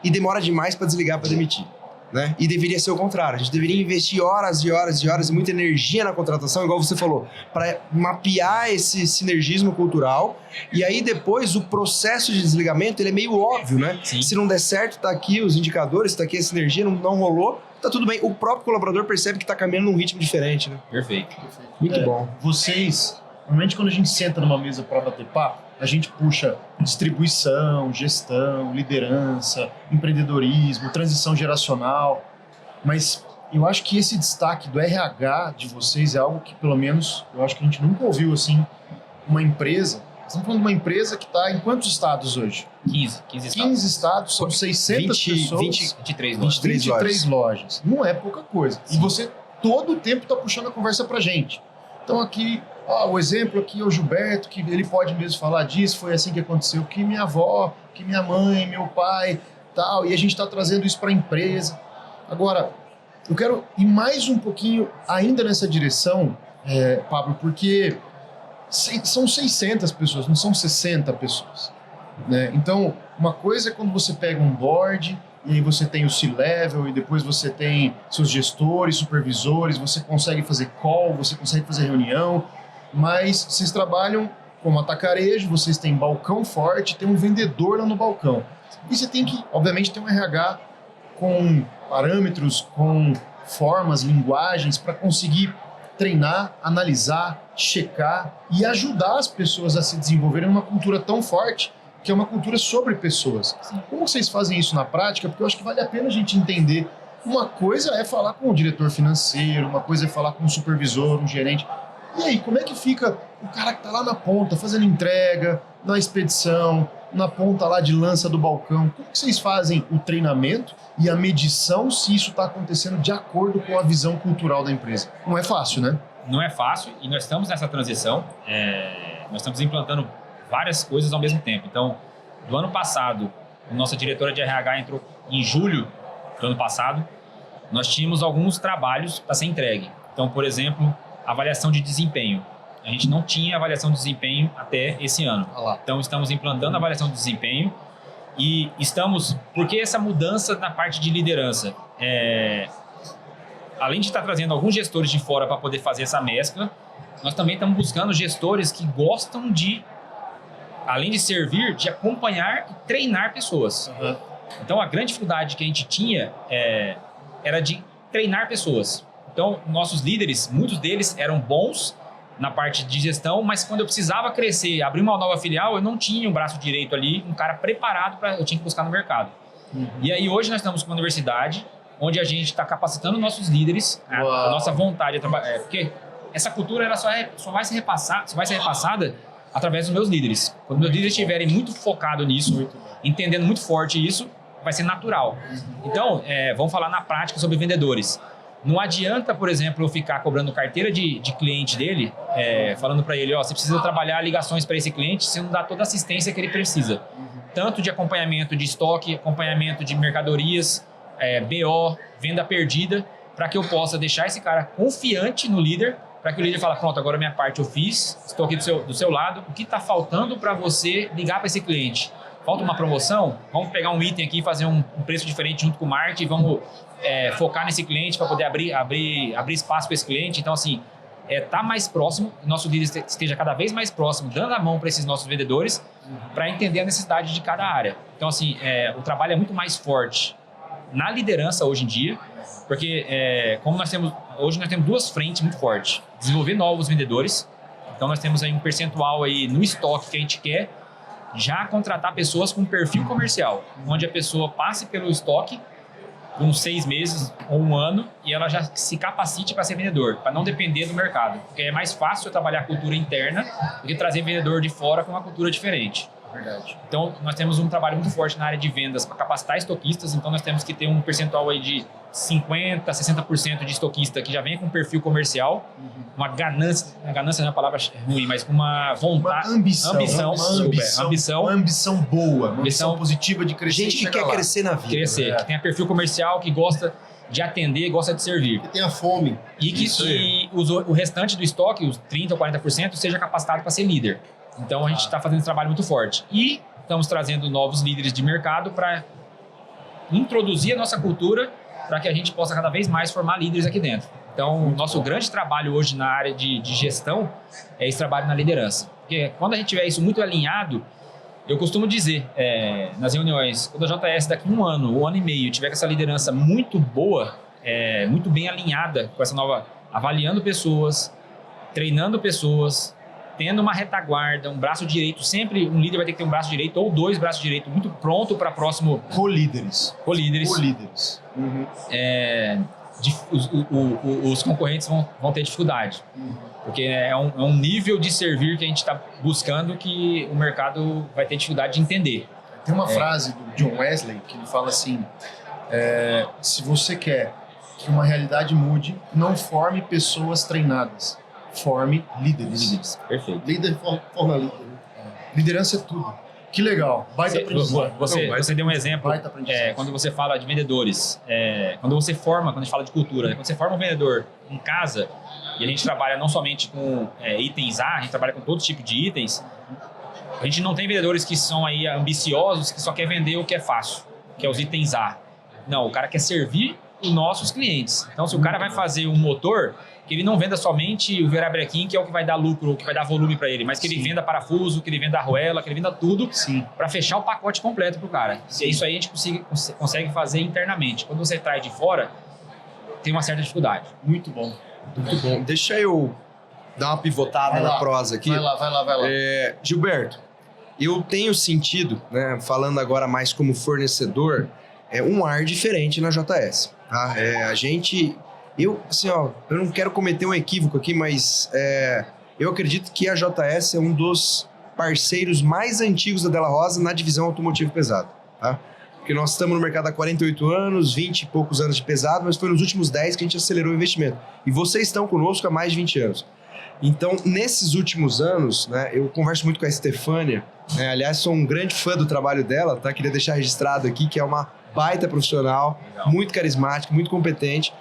B: e demora demais para desligar, para demitir. Né? E deveria ser o contrário, a gente deveria investir horas e horas e horas e muita energia na contratação, igual você falou, para mapear esse sinergismo cultural, e aí depois o processo de desligamento ele é meio óbvio, né?
D: Sim.
B: Se não der certo, tá aqui os indicadores, tá aqui a sinergia, não rolou, tá tudo bem, o próprio colaborador percebe que tá caminhando num ritmo diferente, né?
D: Perfeito.
B: Muito bom.
A: Vocês, normalmente quando a gente senta numa mesa para bater papo, a gente puxa distribuição, gestão, liderança, empreendedorismo, transição geracional, mas eu acho que esse destaque do RH de vocês é algo que, pelo menos, eu acho que a gente nunca ouviu, assim, uma empresa. Estamos falando de uma empresa que está em quantos estados hoje?
D: 15 estados.
A: 15 estados, são 600 pessoas.
D: 23 lojas.
A: 23 lojas. Não é pouca coisa.
D: Sim.
A: E você todo o tempo está puxando a conversa pra gente. Então aqui, o exemplo aqui é o Gilberto, que ele pode mesmo falar disso, foi assim que aconteceu, que minha avó, que minha mãe, meu pai, tal, e a gente está trazendo isso para a empresa. Agora, eu quero ir mais um pouquinho ainda nessa direção, Pablo, porque são 600 pessoas, não são 60 pessoas. Né? Então, uma coisa é quando você pega um board, e aí você tem o C-Level, e depois você tem seus gestores, supervisores, você consegue fazer call, você consegue fazer reunião, mas vocês trabalham como atacarejo, vocês têm balcão forte, tem um vendedor lá no balcão. E você tem que, obviamente, ter um RH com parâmetros, com formas, linguagens, para conseguir treinar, analisar, checar e ajudar as pessoas a se desenvolverem numa cultura tão forte, que é uma cultura sobre pessoas. Como vocês fazem isso na prática? Porque eu acho que vale a pena a gente entender. Uma coisa é falar com o diretor financeiro, uma coisa é falar com um supervisor, um gerente. E aí, como é que fica o cara que está lá na ponta, fazendo entrega, na expedição, na ponta lá de lança do balcão? Como que vocês fazem o treinamento e a medição se isso está acontecendo de acordo com a visão cultural da empresa? Não é fácil, né?
D: Não é fácil e nós estamos nessa transição. Nós estamos implantando várias coisas ao mesmo tempo. Então, do ano passado, a nossa diretora de RH entrou em julho do ano passado, nós tínhamos alguns trabalhos para ser entregue. Então, por exemplo, avaliação de desempenho. A gente não tinha avaliação de desempenho até esse ano. Então, estamos implantando a avaliação de desempenho e estamos... Por que essa mudança na parte de liderança? Além de estar trazendo alguns gestores de fora para poder fazer essa mescla, nós também estamos buscando gestores que gostam de, além de servir, de acompanhar e treinar pessoas.
A: Uhum.
D: Então, a grande dificuldade que a gente tinha era de treinar pessoas. Então, nossos líderes, muitos deles eram bons na parte de gestão, mas quando eu precisava crescer, abrir uma nova filial, eu não tinha um braço direito ali, um cara preparado eu tinha que buscar no mercado. Uhum. E aí, hoje, nós estamos com uma universidade onde a gente está capacitando nossos líderes, a nossa vontade de trabalhar. Porque essa cultura ela só vai ser repassada através dos meus líderes. Quando meus líderes estiverem muito focados nisso, entendendo muito forte isso, vai ser natural. Então, vamos falar na prática sobre vendedores. Não adianta, por exemplo, eu ficar cobrando carteira de cliente dele, falando para ele, você precisa trabalhar ligações para esse cliente, se não dá toda a assistência que ele precisa. Tanto de acompanhamento de estoque, acompanhamento de mercadorias, BO, venda perdida, para que eu possa deixar esse cara confiante no líder, para que o líder fale, pronto, agora a minha parte eu fiz, estou aqui do seu lado, o que está faltando para você ligar para esse cliente? Falta uma promoção? Vamos pegar um item aqui e fazer um preço diferente junto com o marketing, vamos focar nesse cliente para poder abrir espaço para esse cliente. Então, assim, tá mais próximo, nosso líder esteja cada vez mais próximo, dando a mão para esses nossos vendedores, para entender a necessidade de cada área. Então, assim, o trabalho é muito mais forte na liderança hoje em dia, porque como hoje nós temos duas frentes muito fortes. Desenvolver novos vendedores, então nós temos aí um percentual aí no estoque que a gente quer já contratar pessoas com perfil comercial, onde a pessoa passe pelo estoque por uns 6 meses ou 1 ano e ela já se capacite para ser vendedor, para não depender do mercado. Porque é mais fácil eu trabalhar a cultura interna do que trazer vendedor de fora com uma cultura diferente.
A: Verdade.
D: Então, nós temos um trabalho muito forte na área de vendas para capacitar estoquistas, então nós temos que ter um percentual aí de 50%, 60% de estoquista que já vem com perfil comercial, uma ganância não é uma palavra ruim, mas com uma vontade,
A: uma ambição boa, uma ambição positiva de crescer.
B: Gente que quer crescer na vida.
D: Que tenha perfil comercial, que gosta de atender, gosta de servir.
C: Que tenha fome.
D: E que o restante do estoque, os 30% ou 40%, seja capacitado para ser líder. Então, a gente está fazendo esse trabalho muito forte. E estamos trazendo novos líderes de mercado para introduzir a nossa cultura para que a gente possa cada vez mais formar líderes aqui dentro. Então, o nosso grande trabalho hoje na área de gestão é esse trabalho na liderança. Porque quando a gente tiver isso muito alinhado, eu costumo dizer nas reuniões, quando a JS daqui 1 ano, 1 ano e meio, tiver com essa liderança muito boa, muito bem alinhada com essa nova, avaliando pessoas, treinando pessoas, tendo uma retaguarda, um braço direito, sempre um líder vai ter que ter um braço direito ou 2 braços direitos muito pronto para próximo...
A: Co-líderes.
D: Uhum. Os concorrentes vão ter dificuldade, porque é um nível de servir que a gente está buscando que o mercado vai ter dificuldade de entender.
A: Tem uma frase do John Wesley que ele fala assim, se você quer que uma realidade mude, não forme pessoas treinadas. Forme líderes.
D: Perfeito.
C: Líder forma líder.
A: Liderança é tudo. Que legal. Baita aprendizado.
D: Você deu um exemplo, quando você fala de vendedores, quando a gente fala de cultura, quando você forma um vendedor em casa, e a gente trabalha não somente com itens A, a gente trabalha com todo tipo de itens, a gente não tem vendedores que são aí ambiciosos, que só quer vender o que é fácil, que é os itens A. Não, o cara quer servir os nossos clientes. Então, se o cara vai fazer um motor, que ele não venda somente o verabrequim, que é o que vai dar lucro, que vai dar volume para ele, mas que ele venda parafuso, que ele venda arruela, que ele venda tudo para fechar o pacote completo pro cara. E isso aí a gente consegue fazer internamente. Quando você traz de fora, tem uma certa dificuldade.
A: Muito bom.
B: Muito bom. Deixa eu dar uma pivotada na prosa aqui.
A: Vai lá.
B: Gilberto, eu tenho sentido, né, falando agora mais como fornecedor, um ar diferente na JS. Tá? Eu não quero cometer um equívoco aqui, mas eu acredito que a JS é um dos parceiros mais antigos da Della Rosa na divisão automotivo pesado. Tá? Porque nós estamos no mercado há 48 anos, 20 e poucos anos de pesado, mas foi nos últimos 10 que a gente acelerou o investimento. E vocês estão conosco há mais de 20 anos. Então, nesses últimos anos, né, eu converso muito com a Estefânia, aliás, sou um grande fã do trabalho dela, tá? Queria deixar registrado aqui que é uma baita profissional, muito carismática, muito competente,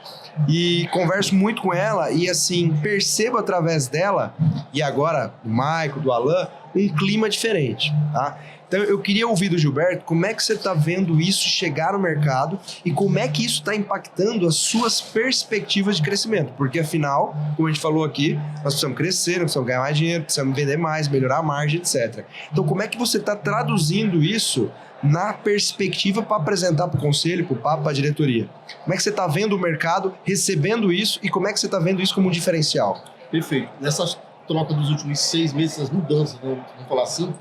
B: e converso muito com ela e, assim, percebo através dela, e agora do Maico, do Alan, um clima diferente, tá? Então, eu queria ouvir do Gilberto como é que você está vendo isso chegar no mercado e como é que isso está impactando as suas perspectivas de crescimento. Porque, afinal, como a gente falou aqui, nós precisamos crescer, nós precisamos ganhar mais dinheiro, precisamos vender mais, melhorar a margem, etc. Então, como é que você está traduzindo isso na perspectiva para apresentar para o conselho, para o papo, para a diretoria? Como é que você está vendo o mercado recebendo isso e como é que você está vendo isso como um diferencial?
C: Perfeito. Nessa troca dos últimos 6 meses, as mudanças, vamos falar assim,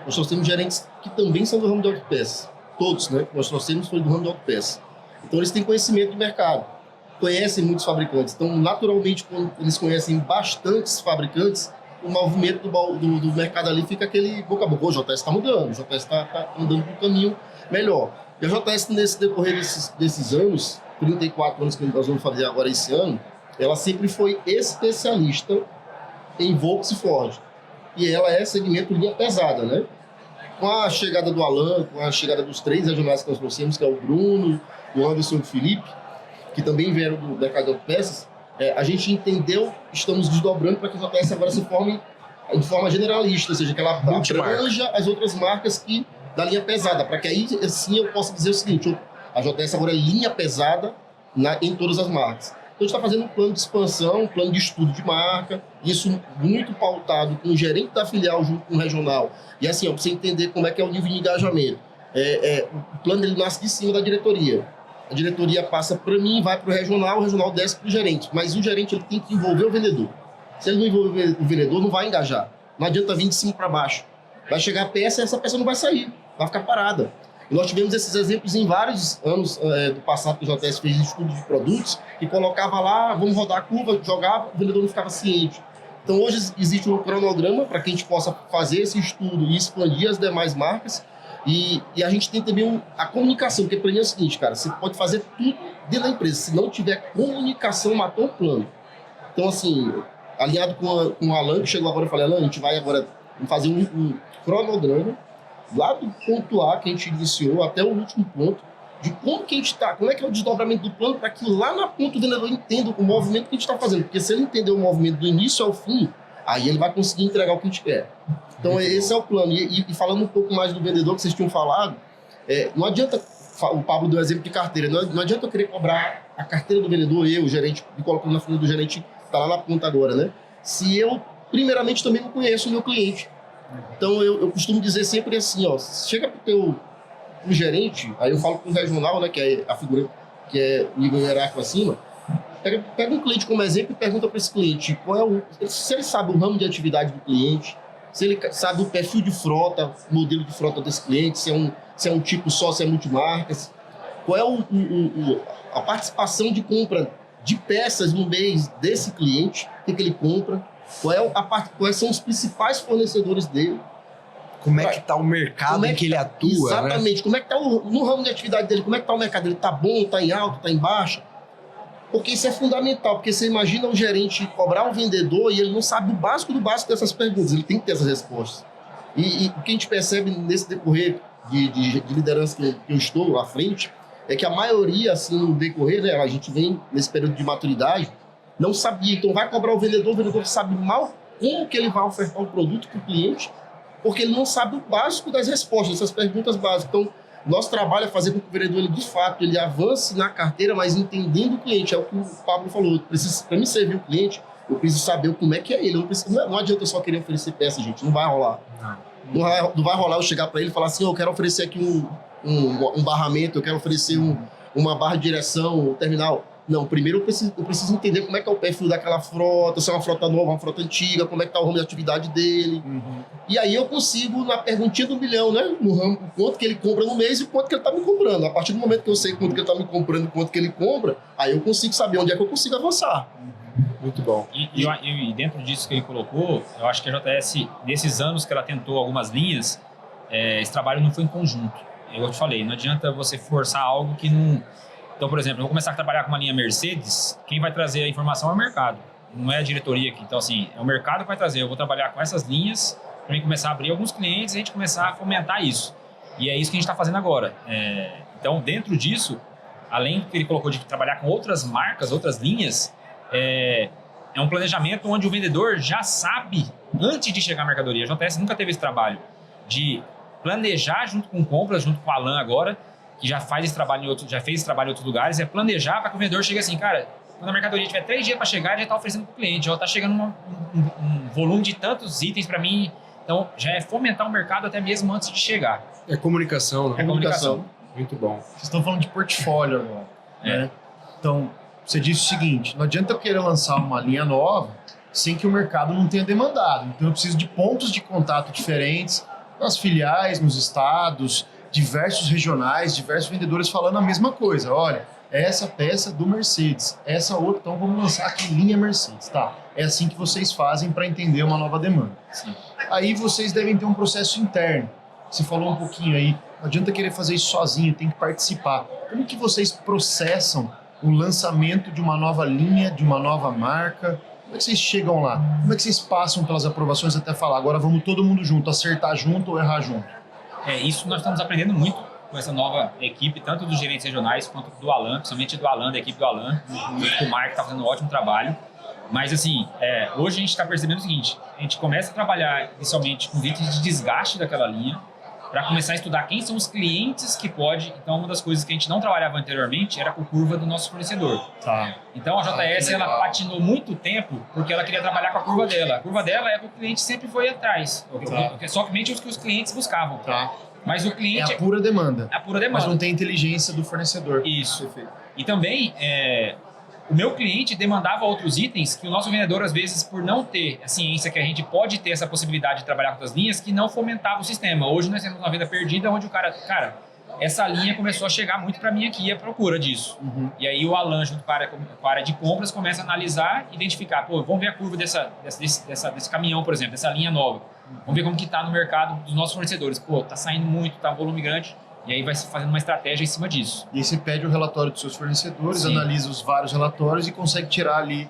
C: nós trouxemos gerentes que também são do ramo de autopeças. Todos, né? Nós trouxemos foi do ramo de autopeças. Então, eles têm conhecimento do mercado, conhecem muitos fabricantes. Então, naturalmente, quando eles conhecem bastantes fabricantes, o movimento do mercado ali fica aquele boca a boca. O JS está mudando, o JS está andando por um caminho melhor. E a JS, nesse decorrer desses anos, 34 anos que nós vamos fazer agora esse ano, ela sempre foi especialista em Volks e Ford. E ela é segmento linha pesada, né? com a chegada do Alan, com a chegada dos 3 regionais que nós trouxemos, que é o Bruno, o Anderson e o Felipe, que também vieram do mercado de autopeças, a gente entendeu, estamos desdobrando para que a JS agora se forme de forma generalista, ou seja, que ela abranja as outras marcas da linha pesada, para que aí, assim, eu possa dizer o seguinte, a JS agora é linha pesada em todas as marcas. Então, a gente está fazendo um plano de expansão, um plano de estudo de marca, isso muito pautado com o gerente da filial junto com o regional. E assim, para você entender como é que é o nível de engajamento. O plano ele nasce de cima da diretoria. A diretoria passa para mim, vai para o regional desce para o gerente. Mas o gerente ele tem que envolver o vendedor. Se ele não envolver o vendedor, não vai engajar. Não adianta vir de cima para baixo. Vai chegar a peça e essa peça não vai sair, vai ficar parada. E nós tivemos esses exemplos em vários anos do passado que o JS fez estudo de produtos, que colocava lá, vamos rodar a curva, jogava, o vendedor não ficava ciente. Então hoje existe um cronograma para que a gente possa fazer esse estudo e expandir as demais marcas. E a gente tem também a comunicação, porque para mim é o seguinte, cara, você pode fazer tudo dentro da empresa, se não tiver comunicação, matou o plano. Então assim, alinhado com o Alan, que chegou agora, eu falei, Alan, a gente vai agora fazer um cronograma, lá do ponto A que a gente iniciou até o último ponto, de como que a gente está, como é que é o desdobramento do plano, para que lá na ponta o vendedor entenda o movimento que a gente está fazendo. Porque se ele entender o movimento do início ao fim, aí ele vai conseguir entregar o que a gente quer. Então esse é o plano. E falando um pouco mais do vendedor que vocês tinham falado, não adianta, o Pablo deu exemplo de carteira, não adianta eu querer cobrar a carteira do vendedor, o gerente, me colocando na frente do gerente que está lá na ponta agora, né? Se eu, primeiramente, também não conheço o meu cliente. Então eu costumo dizer sempre assim, ó, chega pro gerente, aí eu falo pro regional, né, que é a figura que é nível hierárquico acima, pega um cliente como exemplo e pergunta para esse cliente se ele sabe o ramo de atividade do cliente, se ele sabe o perfil de frota, modelo de frota desse cliente, se é um tipo só, se é multimarcas, qual é a participação de compra de peças no mês desse cliente, o que ele compra, quais são os principais fornecedores dele.
B: Como é que está o mercado em que ele atua,
C: exatamente,
B: né?
C: Como é que está no ramo de atividade dele, como é que está o mercado dele, está bom, está em alto, está em baixa? Porque isso é fundamental, porque você imagina o gerente cobrar um vendedor e ele não sabe o básico do básico dessas perguntas, ele tem que ter essas respostas. E o que a gente percebe nesse decorrer de liderança que eu estou à frente, é que a maioria, assim, no decorrer, né, a gente vem nesse período de maturidade, não sabia, então vai cobrar o vendedor sabe mal como que ele vai ofertar o produto para o cliente, porque ele não sabe o básico das respostas, essas perguntas básicas. Então, nosso trabalho é fazer com que o vendedor, ele, de fato, ele avance na carteira, mas entendendo o cliente. É o que o Pablo falou, para me servir o cliente, eu preciso saber como é que é ele. Não adianta eu só querer oferecer peça, gente, não vai rolar. Não vai rolar eu chegar para ele e falar assim, eu quero oferecer aqui um barramento, eu quero oferecer uma barra de direção, um terminal. Não, primeiro eu preciso entender como é que é o perfil daquela frota, se é uma frota nova, uma frota antiga, como é que está o ramo de atividade dele. E aí eu consigo, na perguntinha do milhão, né, no ramo, o quanto que ele compra no mês e o quanto que ele está me comprando. A partir do momento que eu sei quanto que ele está me comprando e quanto que ele compra, aí eu consigo saber onde é que eu consigo avançar.
B: Muito bom.
D: E dentro disso que ele colocou, eu acho que a JS, nesses anos que ela tentou algumas linhas, esse trabalho não foi em conjunto. Eu te falei, não adianta você forçar algo que não... Então, por exemplo, eu vou começar a trabalhar com uma linha Mercedes, quem vai trazer a informação é o mercado, não é a diretoria aqui. Então, assim, é o mercado que vai trazer. Eu vou trabalhar com essas linhas para mim começar a abrir alguns clientes e a gente começar a fomentar isso. E é isso que a gente está fazendo agora. Então, dentro disso, além do que ele colocou de trabalhar com outras marcas, outras linhas, é um planejamento onde o vendedor já sabe, antes de chegar à mercadoria. A JS nunca teve esse trabalho de planejar junto com compras, junto com o Alan agora, que já fez esse trabalho em outros lugares, é planejar para que o vendedor chegue assim, cara, quando a mercadoria tiver 3 dias para chegar, já está oferecendo para o cliente, já está chegando um volume de tantos itens para mim, então já é fomentar o mercado até mesmo antes de chegar.
B: É comunicação, né?
D: É comunicação.
B: Muito bom.
A: Vocês estão falando de portfólio agora, né? Então, você disse o seguinte, não adianta eu querer lançar uma linha nova sem que o mercado não tenha demandado. Então, eu preciso de pontos de contato diferentes nas filiais, nos estados, diversos regionais, diversos vendedores falando a mesma coisa. Olha, essa peça do Mercedes, essa outra, então vamos lançar aqui linha Mercedes, tá? É assim que vocês fazem para entender uma nova demanda.
D: Sim.
A: Aí vocês devem ter um processo interno. Você falou um pouquinho aí, não adianta querer fazer isso sozinho, tem que participar. Como que vocês processam o lançamento de uma nova linha, de uma nova marca? Como é que vocês chegam lá? Como é que vocês passam pelas aprovações até falar, agora vamos todo mundo junto, acertar junto ou errar junto?
D: Isso nós estamos aprendendo muito com essa nova equipe, tanto dos gerentes regionais quanto do Alan, principalmente do Alan, da equipe do Alan, junto com o Mark, que está fazendo um ótimo trabalho. Mas, assim, hoje a gente está percebendo o seguinte, a gente começa a trabalhar inicialmente com itens de desgaste daquela linha, para começar a estudar quem são os clientes que pode... Então, uma das coisas que a gente não trabalhava anteriormente era com a curva do nosso fornecedor.
A: Tá.
D: Então, a JS, ela patinou muito tempo porque ela queria trabalhar com a curva dela. A curva dela é que o cliente sempre foi atrás. Somente os que os clientes buscavam.
A: Tá.
D: Mas o cliente...
A: É a pura demanda.
D: É a pura demanda.
A: Mas não tem inteligência do fornecedor.
D: Isso.
A: Perfeito.
D: E também, o meu cliente demandava outros itens que o nosso vendedor, às vezes, por não ter a ciência que a gente pode ter essa possibilidade de trabalhar com outras linhas, que não fomentava o sistema. Hoje nós temos uma venda perdida onde o cara, essa linha começou a chegar muito para mim aqui, a procura disso.
A: Uhum.
D: E aí o Alan, junto com a área de compras, começa a analisar, identificar, vamos ver a curva desse caminhão, por exemplo, dessa linha nova. Vamos ver como que está no mercado dos nossos fornecedores. Tá saindo muito, tá um volume grande. E aí vai se fazendo uma estratégia em cima disso.
A: E aí você pede o relatório dos seus fornecedores,
D: Sim.
A: analisa os vários relatórios e consegue tirar ali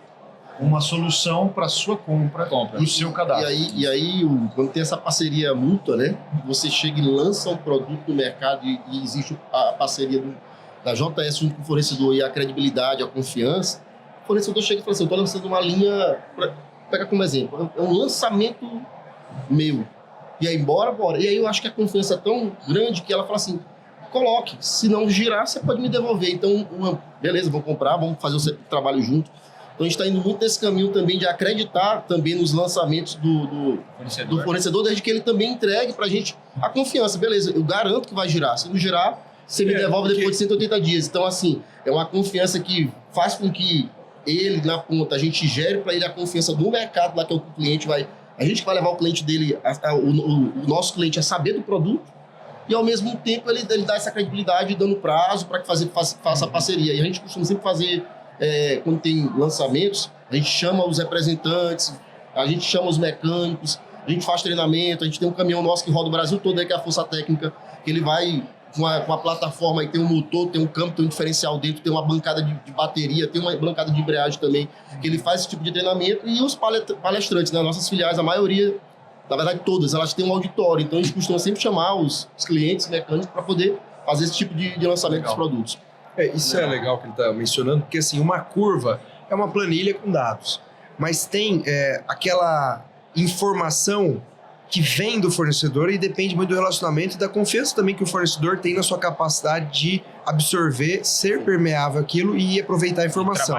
A: uma solução para a sua compra do seu cadastro.
C: E aí quando tem essa parceria mútua, né? Você chega e lança um produto no mercado e existe a parceria da JS junto com o fornecedor e a credibilidade, a confiança, o fornecedor chega e fala assim, eu estou lançando uma linha, pega como exemplo, é um lançamento meu. E aí, bora. E aí eu acho que a confiança é tão grande que ela fala assim, coloque, se não girar, você pode me devolver. Então, beleza, vamos comprar, vamos fazer o trabalho junto. Então, a gente está indo muito nesse caminho também de acreditar também nos lançamentos do fornecedor, desde que ele também entregue para a gente a confiança. Beleza, eu garanto que vai girar. Se não girar, você me devolve depois de 180 dias. Então, assim, é uma confiança que faz com que ele, na ponta, a gente gere para ele a confiança do mercado, lá que o cliente vai... A gente vai levar o cliente dele, o nosso cliente a saber do produto e, ao mesmo tempo, ele dá essa credibilidade, dando prazo para que faça a parceria. E a gente costuma sempre fazer, quando tem lançamentos, a gente chama os representantes, a gente chama os mecânicos, a gente faz treinamento, a gente tem um caminhão nosso que roda o Brasil todo, aí, que é a Força Técnica, que ele vai com a plataforma, aí tem um motor, tem um câmbio, tem um diferencial dentro, tem uma bancada de bateria, tem uma bancada de embreagem também, que ele faz esse tipo de treinamento. E os palestrantes, né, nossas filiais, a maioria, na verdade todas, elas têm um auditório, então a gente costuma sempre chamar os clientes mecânicos para poder fazer esse tipo de lançamento dos produtos.
B: Isso é legal que ele está mencionando, porque assim, uma curva é uma planilha com dados, mas tem aquela informação que vem do fornecedor e depende muito do relacionamento e da confiança também que o fornecedor tem na sua capacidade de absorver, ser permeável aquilo e aproveitar a informação.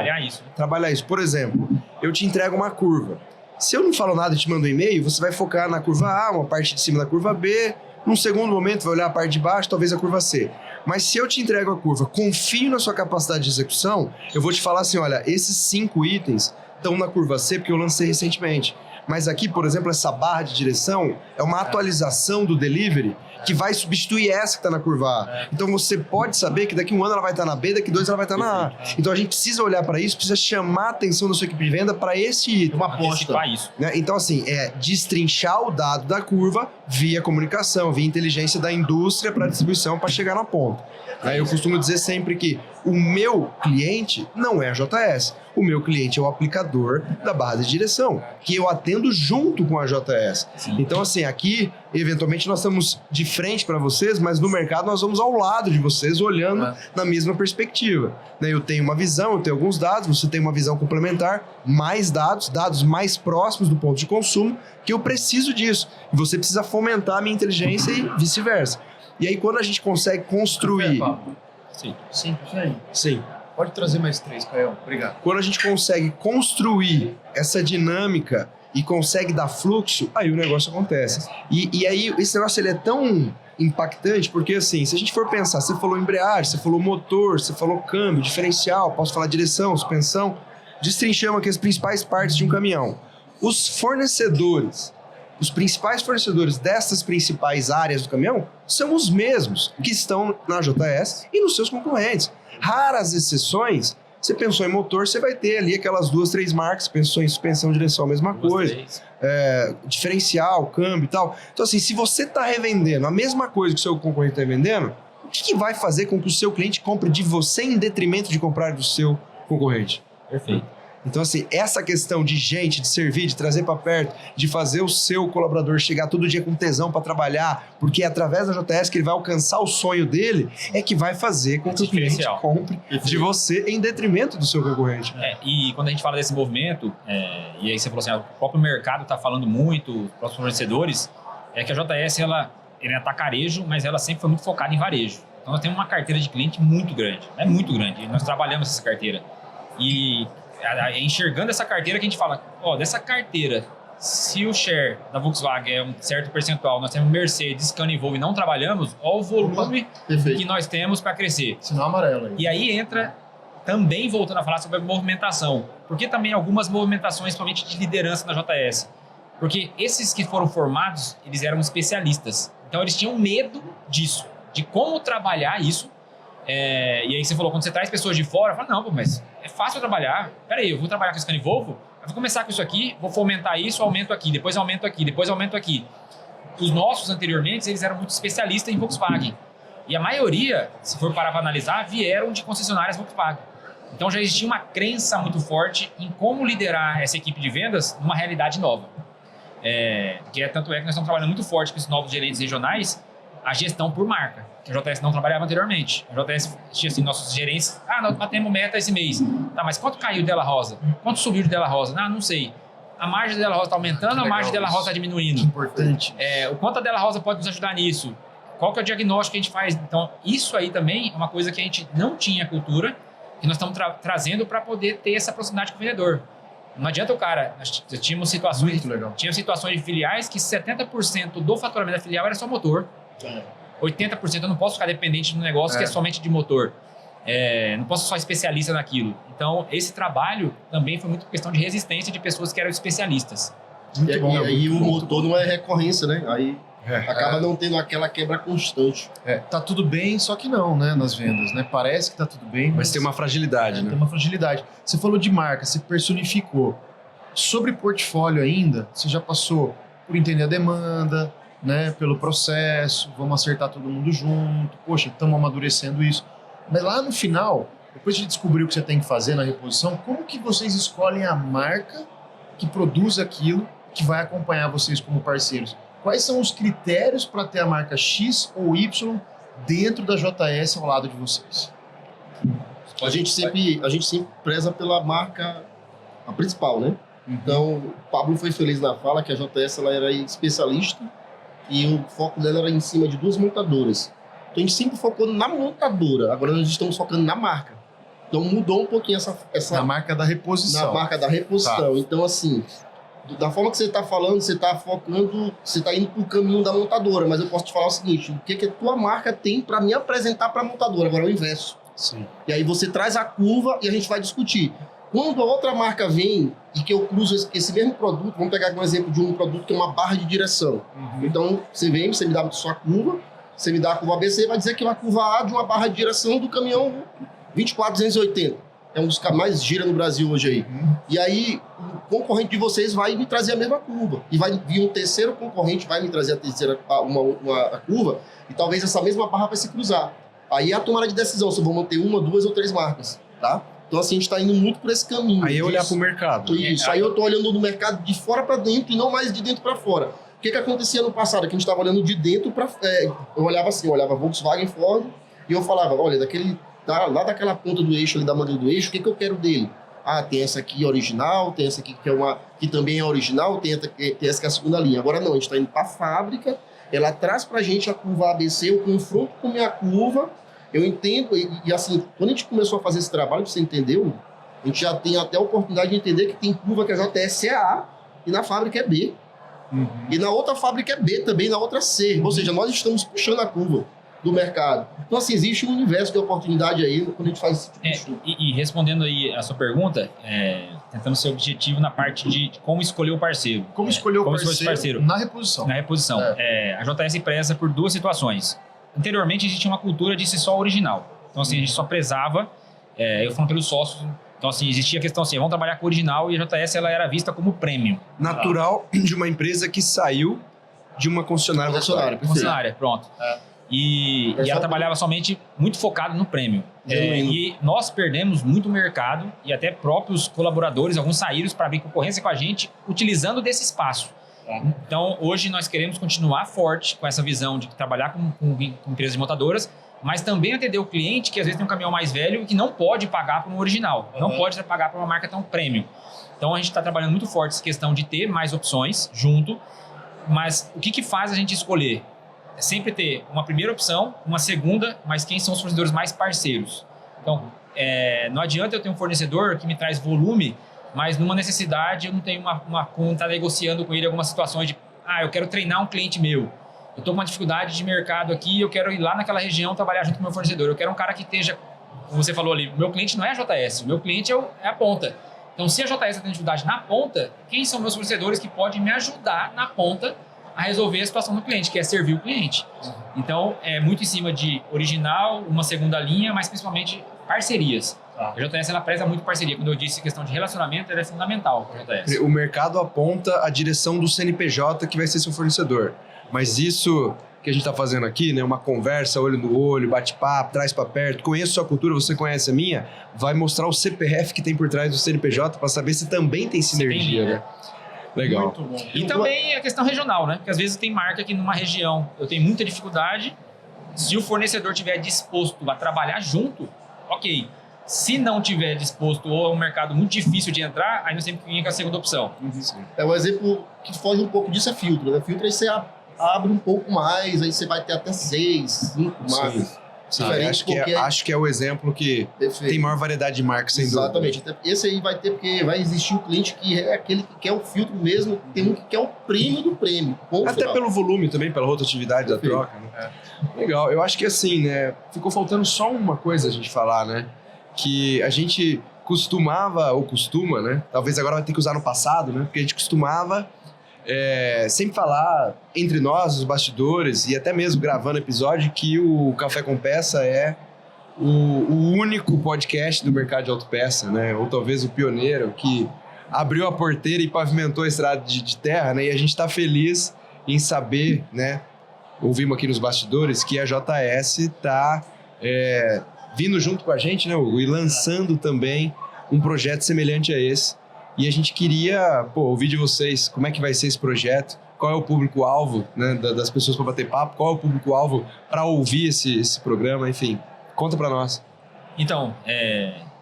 B: Trabalhar isso. Por exemplo, eu te entrego uma curva. Se eu não falo nada e te mando um e-mail, você vai focar na curva A, uma parte de cima da curva B, num segundo momento vai olhar a parte de baixo, talvez a curva C. Mas se eu te entrego a curva, confio na sua capacidade de execução, eu vou te falar assim, olha, esses 5 itens estão na curva C porque eu lancei recentemente. Mas aqui, por exemplo, essa barra de direção é uma atualização do delivery que vai substituir essa que está na curva A. Então você pode saber que daqui 1 ano ela vai estar na B, daqui 2 ela vai estar na A. Então a gente precisa olhar para isso, precisa chamar a atenção da sua equipe de venda para esse item.
A: Uma aposta.
B: Né? Então assim, destrinchar o dado da curva via comunicação, via inteligência da indústria para distribuição para chegar na ponta. Eu costumo dizer sempre que o meu cliente não é a JS. O meu cliente é o aplicador da barra de direção, que eu atendo junto com a JS. Sim. Então, assim, aqui, eventualmente, nós estamos de frente para vocês, mas no mercado nós vamos ao lado de vocês, olhando na mesma perspectiva. Eu tenho uma visão, eu tenho alguns dados, você tem uma visão complementar, mais dados mais próximos do ponto de consumo, que eu preciso disso. E você precisa fomentar a minha inteligência e vice-versa. E aí, quando a gente consegue construir...
A: Sim, isso aí.
B: Sim.
A: Pode trazer mais 3, Caio. Obrigado.
B: Quando a gente consegue construir essa dinâmica e consegue dar fluxo, aí o negócio acontece. E aí, esse negócio ele é tão impactante, porque assim, se a gente for pensar, você falou embreagem, você falou motor, você falou câmbio, diferencial, posso falar direção, suspensão, destrinchamos aqui as principais partes de um caminhão. Os principais fornecedores dessas principais áreas do caminhão são os mesmos que estão na JS e nos seus concorrentes. Raras exceções, você pensou em motor, você vai ter ali aquelas 2, 3 marcas, pensou em suspensão, direção, a mesma coisa. Diferencial, câmbio e tal. Então assim, se você está revendendo a mesma coisa que o seu concorrente está vendendo, o que vai fazer com que o seu cliente compre de você em detrimento de comprar do seu concorrente?
D: Perfeito.
B: Então, assim, essa questão de gente, de servir, de trazer para perto, de fazer o seu colaborador chegar todo dia com tesão para trabalhar, porque é através da JS que ele vai alcançar o sonho dele, é que vai fazer com que o cliente compre de você em detrimento do seu concorrente.
D: E quando a gente fala desse movimento, e aí você falou assim, o próprio mercado está falando muito, os próprios fornecedores, é que a JS, ela é atacarejo, mas ela sempre foi muito focada em varejo. Então, nós temos uma carteira de cliente muito grande, e nós trabalhamos essa carteira. E enxergando essa carteira que a gente fala, dessa carteira, se o share da Volkswagen é um certo percentual, nós temos Mercedes, Scania e Volvo e não trabalhamos, olha o volume que nós temos para crescer.
A: Sinal amarelo aí.
D: E aí entra, também voltando a falar sobre a movimentação, porque também algumas movimentações, principalmente de liderança na JS. Porque esses que foram formados, eles eram especialistas. Então, eles tinham medo disso, de como trabalhar isso. E aí você falou, quando você traz pessoas de fora, fala, não, mas é fácil trabalhar. Peraí, eu vou trabalhar com Scania e Volvo, eu vou começar com isso aqui, vou fomentar isso, aumento aqui, depois aumento aqui, depois aumento aqui. Os nossos anteriormente, eles eram muito especialistas em Volkswagen. E a maioria, se for parar para analisar, vieram de concessionárias Volkswagen. Então já existia uma crença muito forte em como liderar essa equipe de vendas numa realidade nova. Tanto é que nós estamos trabalhando muito forte com esses novos gerentes regionais, a gestão por marca, que a JS não trabalhava anteriormente. A JS tinha assim, nossos gerentes, nós batemos meta esse mês. Tá, mas quanto caiu de Della Rosa? Quanto subiu de Della Rosa? Não sei. A margem da Della Rosa está aumentando, a margem da Della Rosa está diminuindo.
A: Que importante.
D: O quanto a Della Rosa pode nos ajudar nisso? Qual que é o diagnóstico que a gente faz? Então, isso aí também é uma coisa que a gente não tinha cultura, que nós estamos trazendo para poder ter essa proximidade com o vendedor. Não adianta o cara... Nós tínhamos situações de filiais que 70% do faturamento da filial era só motor. 80% eu não posso ficar dependente do negócio que é somente de motor. Não posso ser só especialista naquilo. Então, esse trabalho também foi muito questão de resistência de pessoas que eram especialistas.
C: Muito bom. E aí o motor não é recorrência, né? Aí acaba não tendo aquela quebra constante.
A: Tá tudo bem, só que não, né? Nas vendas, né? Parece que tá tudo bem,
B: mas tem uma fragilidade, né?
A: Tem uma fragilidade. Você falou de marca, você personificou. Sobre portfólio ainda, você já passou por entender a demanda, né? Pelo processo, vamos acertar todo mundo junto. Poxa, estamos amadurecendo isso. Mas lá no final, depois de descobrir o que você tem que fazer na reposição, como que vocês escolhem a marca que produz aquilo que vai acompanhar vocês como parceiros? Quais são os critérios para ter a marca X ou Y dentro da JS ao lado de vocês?
C: A gente sempre preza pela marca a principal, né? Então, o Pablo foi feliz na fala que a JS ela era especialista e o foco dela era em cima de duas montadoras. Então, a gente sempre focou na montadora. Agora, nós estamos focando na marca. Então, mudou um pouquinho essa...
A: Na marca da reposição.
C: Na marca da reposição. Tá. Então, assim... Da forma que você está falando, você está focando, você está indo para o caminho da montadora, mas eu posso te falar o seguinte, o que a tua marca tem para me apresentar para a montadora? Agora é o inverso.
A: Sim.
C: E aí você traz a curva e a gente vai discutir. Quando a outra marca vem e que eu cruzo esse mesmo produto, vamos pegar um exemplo de um produto que é uma barra de direção. Então, você vem, você me dá a sua curva, você me dá a curva ABC, vai dizer que é uma curva A de uma barra de direção do caminhão 24280. É um dos que mais gira no Brasil hoje aí. E aí, o concorrente de vocês vai me trazer a mesma curva. E vai vir um terceiro concorrente, vai me trazer a terceira uma curva, e talvez essa mesma barra vai se cruzar. Aí é a tomada de decisão, se eu vou manter uma, duas ou três marcas, tá? Então, assim, a gente está indo muito por esse caminho.
B: Aí é olhar para o mercado.
C: Isso, aí eu estou olhando do mercado de fora para dentro e não mais de dentro para fora. O que acontecia no passado? Que a gente estava olhando de dentro para... eu olhava assim, eu olhava Volkswagen, Ford, e eu falava, olha, lá daquela ponta do eixo, ali da manga do eixo, o que eu quero dele? Tem essa aqui original, tem essa aqui que também é original, tem essa que é a segunda linha. Agora não, a gente está indo para a fábrica, ela traz para a gente a curva ABC, eu confronto com a minha curva, eu entendo, e assim, quando a gente começou a fazer esse trabalho, você entendeu, a gente já tem até a oportunidade de entender que tem curva que a JS é A e na fábrica é B. E na outra fábrica é B também, na outra C. Ou seja, nós estamos puxando a curva do mercado. Então, assim, existe um universo de oportunidade aí quando a gente faz esse tipo de estudo.
D: E respondendo aí a sua pergunta, tentando ser objetivo na parte de como escolher o parceiro.
A: Como escolher o parceiro na reposição.
D: Na reposição. A JS preza por duas situações. Anteriormente, existia uma cultura de ser só original. Então, assim, a gente só prezava, eu falando pelos sócios, então, assim, existia a questão assim, vamos trabalhar com original e a JS ela era vista como premium.
B: Natural de uma empresa que saiu de uma concessionária.
D: Concessionária, pronto. E ela trabalhava somente muito focado no prêmio.
C: Genuíno.
D: E nós perdemos muito mercado e até próprios colaboradores, alguns saíram para abrir concorrência com a gente, utilizando desse espaço. Então, hoje nós queremos continuar forte com essa visão de trabalhar com empresas de montadoras, mas também atender o cliente que às vezes tem um caminhão mais velho e que não pode pagar por um original, não pode pagar por uma marca tão premium. Então, a gente está trabalhando muito forte essa questão de ter mais opções junto, mas o que faz a gente escolher? É sempre ter uma primeira opção, uma segunda, mas quem são os fornecedores mais parceiros. Então, não adianta eu ter um fornecedor que me traz volume, mas numa necessidade eu não tenho como estar negociando com ele algumas situações de, eu quero treinar um cliente meu, eu estou com uma dificuldade de mercado aqui, eu quero ir lá naquela região trabalhar junto com o meu fornecedor, eu quero um cara que esteja, como você falou ali, o meu cliente não é a JS, o meu cliente é a ponta. Então, se a JS tem dificuldade na ponta, quem são meus fornecedores que podem me ajudar na ponta a resolver a situação do cliente, que é servir o cliente. Então, é muito em cima de original, uma segunda linha, mas principalmente parcerias. A JS, ela preza muito parceria. Quando eu disse questão de relacionamento, ela é fundamental para a JS.
B: O mercado aponta a direção do CNPJ que vai ser seu fornecedor. Mas isso que a gente está fazendo aqui, né, uma conversa, olho no olho, bate-papo, traz para perto, conheço sua cultura, você conhece a minha, vai mostrar o CPF que tem por trás do CNPJ para saber se também tem sinergia, né? Legal.
C: Muito bom.
D: E também a questão regional, né? Porque às vezes tem marca que numa região eu tenho muita dificuldade, se o fornecedor estiver disposto a trabalhar junto, ok. Se não tiver disposto ou é um mercado muito difícil de entrar, aí nós temos que vir com a segunda opção.
C: O exemplo que foge um pouco disso é filtro, né? Filtro aí você abre um pouco mais, aí você vai ter até 6, 5 marcas.
B: Acho que é o exemplo que tem maior variedade de marcas, sem dúvida.
C: Exatamente. Esse aí vai ter, porque vai existir um cliente que é aquele que quer o filtro mesmo, tem um que quer o prêmio do prêmio.
B: Até pelo volume também, pela rotatividade da troca. Né? Legal. Eu acho que assim, né? Ficou faltando só uma coisa a gente falar, né? Que a gente costumava, ou costuma, né? Talvez agora vai ter que usar no passado, né? Porque a gente costumava sempre falar entre nós, os bastidores, e até mesmo gravando episódio, que o Café com Peça é o único podcast do mercado de autopeça, né? Ou talvez o pioneiro que abriu a porteira e pavimentou a estrada de terra, né? E a gente está feliz em saber, né? Ouvimos aqui nos bastidores que a JS está vindo junto com a gente, né, Hugo? E lançando também um projeto semelhante a esse. E a gente queria ouvir de vocês como é que vai ser esse projeto, qual é o público-alvo, né, das pessoas para bater papo, qual é o público-alvo para ouvir esse programa, enfim. Conta para nós.
D: Então,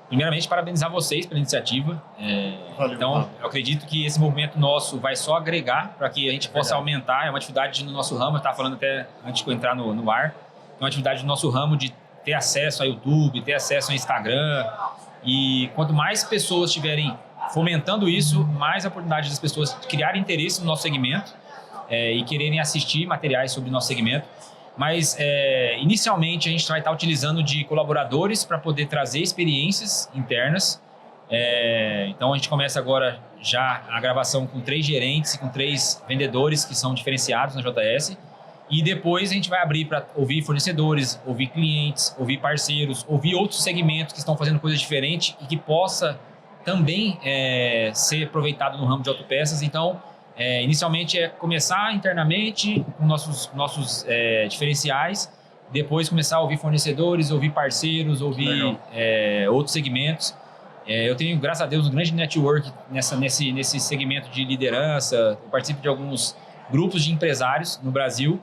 D: primeiramente, parabenizar vocês pela iniciativa.
C: Valeu,
D: então, eu acredito que esse movimento nosso vai só agregar para que a gente possa aumentar. É uma atividade no nosso ramo, eu estava falando até antes de eu entrar no ar, é uma atividade do nosso ramo de ter acesso a YouTube, ter acesso a Instagram. E quanto mais pessoas estiverem fomentando isso, mais a oportunidade das pessoas criarem interesse no nosso segmento e quererem assistir materiais sobre o nosso segmento. Mas, inicialmente, a gente vai estar utilizando de colaboradores para poder trazer experiências internas. Então, a gente começa agora já a gravação com 3 gerentes e com 3 vendedores que são diferenciados na JS. E depois a gente vai abrir para ouvir fornecedores, ouvir clientes, ouvir parceiros, ouvir outros segmentos que estão fazendo coisas diferentes e que possa também ser aproveitado no ramo de autopeças. Então, inicialmente começar internamente com nossos diferenciais, depois começar a ouvir fornecedores, ouvir parceiros, ouvir outros segmentos. Eu tenho, graças a Deus, um grande network nesse segmento de liderança. Eu participo de alguns grupos de empresários no Brasil,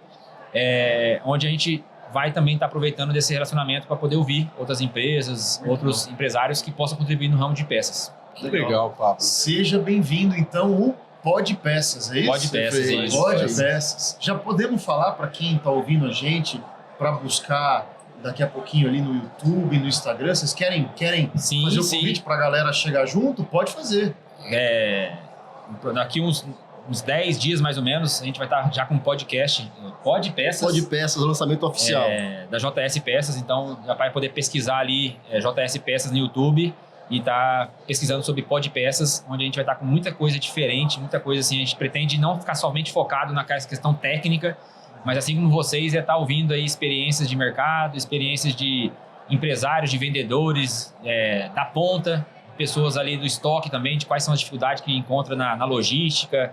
D: onde a gente vai também estar aproveitando desse relacionamento para poder ouvir outras empresas, outros empresários que possam contribuir no ramo de peças.
B: Que legal, Pablo.
A: Seja bem-vindo, então, o Pod Peças, é isso?
D: Pod Peças, é isso.
A: Pod Peças. Já podemos falar para quem está ouvindo a gente para buscar daqui a pouquinho ali no YouTube, no Instagram? Vocês querem
D: Sim,
A: fazer o convite para a galera chegar junto? Pode fazer.
D: Daqui uns 10 dias, mais ou menos, a gente vai estar já com um podcast, Pod Peças.
C: Pod Peças, lançamento oficial.
D: Da JS Peças, então já vai poder pesquisar ali JS Peças no YouTube e tá pesquisando sobre Pod Peças, onde a gente vai estar com muita coisa diferente, muita coisa assim. A gente pretende não ficar somente focado na questão técnica, mas assim como vocês, estar ouvindo aí experiências de mercado, experiências de empresários, de vendedores, da ponta, pessoas ali do estoque também, de quais são as dificuldades que encontra na logística.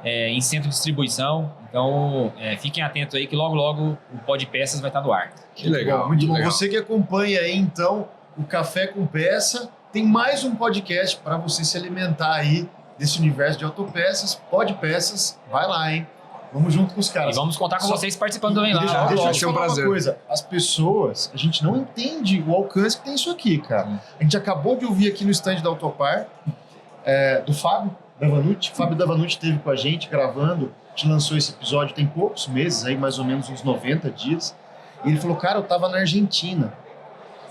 D: em centro de distribuição. Então, fiquem atentos aí que logo, logo o Pod Peças vai estar no ar.
B: Que legal.
A: Muito bom.
B: Legal.
A: Você que acompanha aí, então, o Café com Peça, tem mais um podcast para você se alimentar aí desse universo de autopeças, Pod Peças. Vai lá, hein? Vamos junto com os caras.
D: E vamos contar com vocês participando também lá.
A: Deixa eu
B: vai
A: te
B: ser um
A: falar
B: prazer.
A: uma coisa. As pessoas, a gente não entende o alcance que tem isso aqui, cara. A gente acabou de ouvir aqui no stand da Autopar, do Fábio Davanucci. Fábio Davanucci esteve com a gente gravando. A gente lançou esse episódio tem poucos meses, aí mais ou menos uns 90 dias. E ele falou, cara, eu tava na Argentina.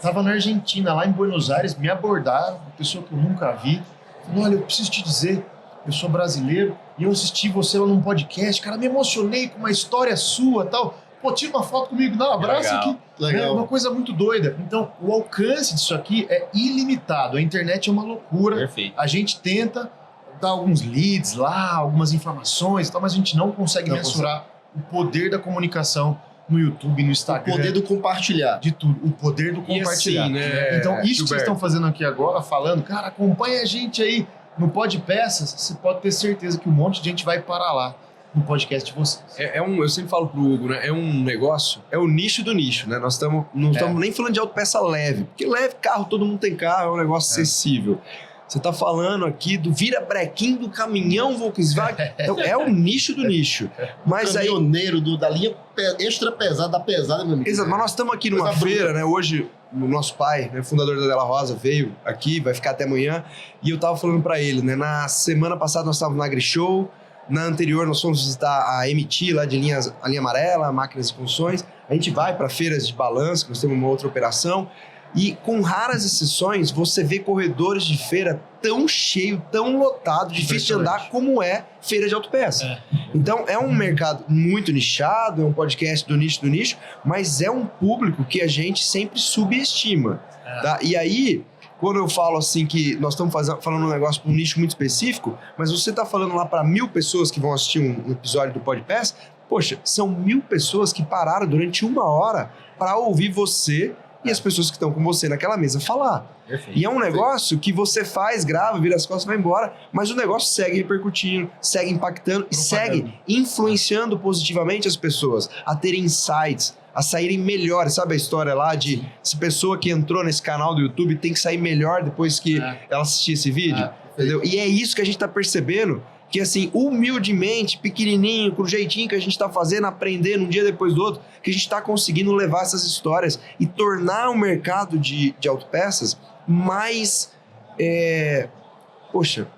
A: Lá em Buenos Aires, me abordaram, uma pessoa que eu nunca vi. Falou, olha, eu preciso te dizer, eu sou brasileiro e eu assisti você lá num podcast, cara, me emocionei com uma história sua e tal. Pô, tira uma foto comigo, dá um abraço
D: Legal.
A: aqui.
C: Legal.
A: É uma coisa muito doida. Então, o alcance disso aqui é ilimitado. A internet é uma loucura.
D: Perfeito.
A: A gente tenta dar alguns leads lá, algumas informações e tal, mas a gente não consegue mensurar o poder da comunicação no YouTube, no
C: O
A: Instagram.
C: poder do compartilhar.
A: De tudo. O poder do
B: E
A: compartilhar.
B: assim, né,
A: Então, isso que vocês
B: Gilberto?
A: estão fazendo aqui agora, falando, cara, acompanha a gente aí no Pod Peças, você pode ter certeza que um monte de gente vai parar lá no podcast de vocês.
B: Eu sempre falo pro Hugo, né? É um negócio, é o nicho do nicho, né? Nós não estamos nem falando de autopeça leve, porque leve carro, todo mundo tem carro, é um negócio acessível. Você tá falando aqui do vira-brequim do caminhão Volkswagen, então é o nicho do nicho. Mas aí,
C: Caminhoneiro da linha extra pesada, da pesada, meu amigo.
B: exato, mas nós estamos aqui numa
C: Coisa
B: feira, né? Hoje, o nosso pai, né, fundador da Della Rosa, veio aqui, vai ficar até amanhã, e eu tava falando pra ele, né? Na semana passada nós estávamos na AgriShow, na anterior nós fomos visitar a MT lá de a linha amarela, máquinas e funções. A gente vai para feiras de balanço, nós temos uma outra operação. E com raras exceções, você vê corredores de feira tão cheio, tão lotado, difícil de andar como é feira de autopeça. Então é um mercado muito nichado, é um podcast do nicho, mas é um público que a gente sempre subestima. Tá? E aí, quando eu falo assim que nós estamos falando um negócio para um nicho muito específico, mas você está falando lá para 1.000 pessoas que vão assistir um episódio do Podcast, poxa, são 1.000 pessoas que pararam durante 1 hora para ouvir você e as pessoas que estão com você naquela mesa falar.
D: Perfeito.
B: E é um negócio que você faz, grava, vira as costas e vai embora, mas o negócio segue repercutindo, segue impactando e segue influenciando positivamente as pessoas a terem insights, a saírem melhores. Sabe a história lá de essa pessoa que entrou nesse canal do YouTube tem que sair melhor depois que ela assistir esse vídeo? Entendeu? E é isso que a gente tá percebendo, que assim, humildemente, pequenininho, com o jeitinho que a gente tá fazendo, aprendendo um dia depois do outro, que a gente tá conseguindo levar essas histórias e tornar o mercado de autopeças mais,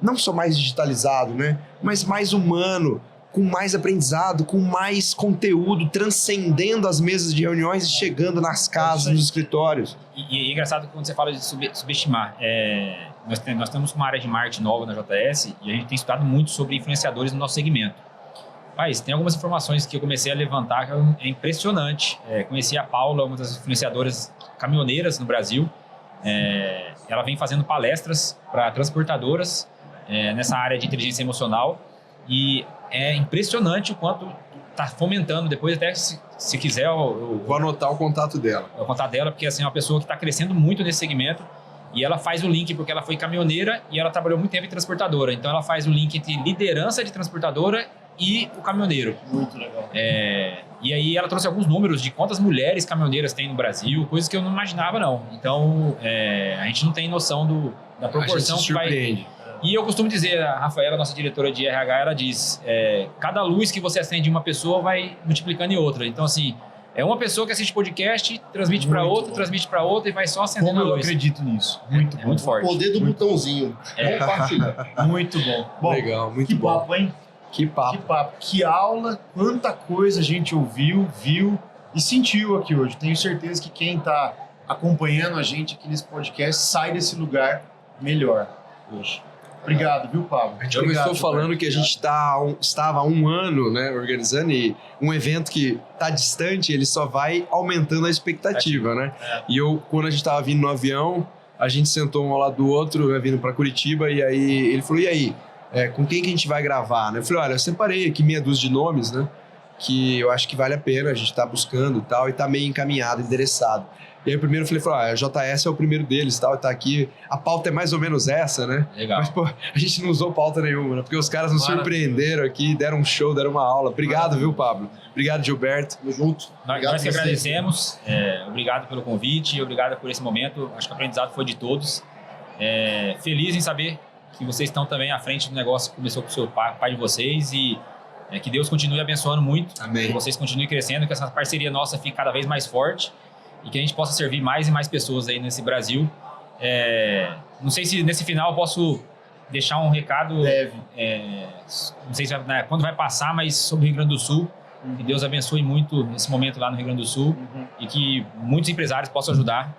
B: não só mais digitalizado, né? Mas mais humano, com mais aprendizado, com mais conteúdo, transcendendo as mesas de reuniões e chegando nas casas, nos escritórios.
D: E é engraçado quando você fala de subestimar. Nós temos uma área de marketing nova na JS e a gente tem estudado muito sobre influenciadores no nosso segmento. Mas tem algumas informações que eu comecei a levantar que é impressionante. Conheci a Paula, uma das influenciadoras caminhoneiras no Brasil. Ela vem fazendo palestras para transportadoras nessa área de inteligência emocional e é impressionante o quanto está fomentando. Depois até se quiser eu
B: Vou anotar o contato dela.
D: o contato dela, porque assim, é uma pessoa que está crescendo muito nesse segmento e ela faz o link porque ela foi caminhoneira e ela trabalhou muito tempo em transportadora. Então ela faz o link entre liderança de transportadora e o caminhoneiro.
C: Muito legal.
D: E aí ela trouxe alguns números de quantas mulheres caminhoneiras tem no Brasil, coisas que eu não imaginava não. Então a gente não tem noção da proporção
B: a gente se
D: que vai...
B: surpreende.
D: E eu costumo dizer, a Rafaela, nossa diretora de RH, ela diz, cada luz que você acende em uma pessoa vai multiplicando em outra. Então assim, é uma pessoa que assiste podcast, transmite para outra e vai só acendendo
A: Como
D: a
A: eu
D: luz.
A: acredito nisso. Muito bom.
D: Muito forte.
C: Poder do botãozinho. Compartilhar.
A: Muito bom. Bom,
B: Legal, muito
A: que
B: bom.
A: papo, hein?
B: Que papo.
A: Que papo. Que aula, quanta coisa a gente ouviu, viu e sentiu aqui hoje. Tenho certeza que quem está acompanhando a gente aqui nesse podcast sai desse lugar melhor hoje. Obrigado, viu, Pablo?
B: Eu não estou falando que a gente estava há 1 ano, né, organizando e um evento que está distante, ele só vai aumentando a expectativa, né? E quando a gente estava vindo no avião, a gente sentou um ao lado do outro, né, vindo para Curitiba, e aí ele falou, e aí, com quem que a gente vai gravar? Né? Eu falei, olha, eu separei aqui meia dúzia de nomes, né? que eu acho que vale a pena, a gente tá buscando e tal, e tá meio encaminhado, endereçado. E aí o primeiro eu falei, a JS é o primeiro deles e tal, e tá aqui. A pauta é mais ou menos essa, né?
D: Legal.
B: Mas, pô, a gente não usou pauta nenhuma, né? Porque os caras nos surpreenderam aqui, deram um show, deram uma aula. Obrigado, viu, Pablo? Obrigado, Gilberto.
C: Tamo junto.
D: Nós que
C: a você.
D: agradecemos. Obrigado pelo convite, obrigado por esse momento. Acho que o aprendizado foi de todos. Feliz em saber que vocês estão também à frente do negócio que começou com o seu pai de vocês e que Deus continue abençoando muito.
B: Amém.
D: Que vocês continuem crescendo, que essa parceria nossa fique cada vez mais forte e que a gente possa servir mais e mais pessoas aí nesse Brasil. Não sei se nesse final eu posso deixar um recado.
C: Deve.
D: Não sei se quando vai passar, mas sobre o Rio Grande do Sul. Que Deus abençoe muito esse momento lá no Rio Grande do Sul e que muitos empresários possam ajudar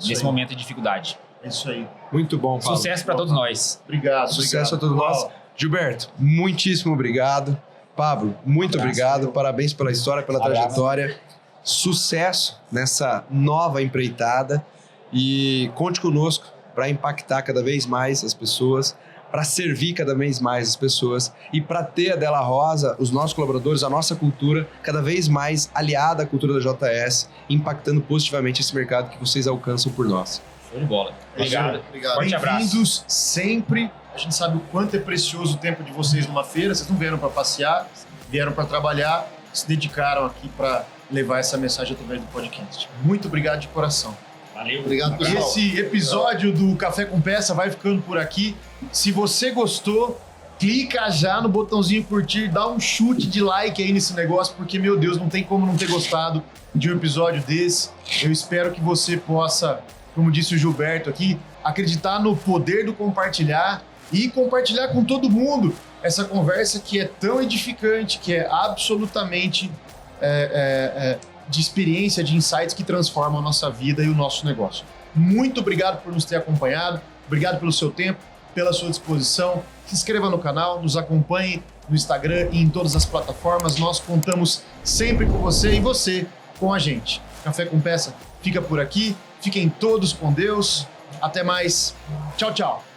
D: nesse momento de dificuldade.
A: É isso aí.
B: Muito bom, Pablo.
D: Sucesso para todos nós.
A: Obrigado.
B: Sucesso
A: obrigado.
B: a todos nós. Gilberto, muitíssimo obrigado. Pablo, muito obrigado. Parabéns pela história, pela trajetória. Sucesso nessa nova empreitada e conte conosco para impactar cada vez mais as pessoas, para servir cada vez mais as pessoas e para ter a Della Rosa, os nossos colaboradores, a nossa cultura cada vez mais aliada à cultura da JS, impactando positivamente esse mercado que vocês alcançam por nós.
D: Show de bola. Obrigado.
C: Obrigado.
D: Forte abraço.
A: Bem-vindos sempre. A gente sabe o quanto é precioso o tempo de vocês numa feira. Vocês não vieram para passear, vieram para trabalhar, se dedicaram aqui para levar essa mensagem através do podcast. Muito obrigado de coração.
D: Valeu.
C: Obrigado, pessoal.
A: Esse episódio do Café com Peça vai ficando por aqui. Se você gostou, clica já no botãozinho curtir, dá um chute de like aí nesse negócio, porque, meu Deus, não tem como não ter gostado de um episódio desse. Eu espero que você possa, como disse o Gilberto aqui, acreditar no poder do compartilhar e compartilhar com todo mundo essa conversa que é tão edificante, que é absolutamente de experiência, de insights que transformam a nossa vida e o nosso negócio. Muito obrigado por nos ter acompanhado, obrigado pelo seu tempo, pela sua disposição. Se inscreva no canal, nos acompanhe no Instagram e em todas as plataformas. Nós contamos sempre com você e você com a gente. Café com Peça fica por aqui. Fiquem todos com Deus. Até mais. Tchau, tchau.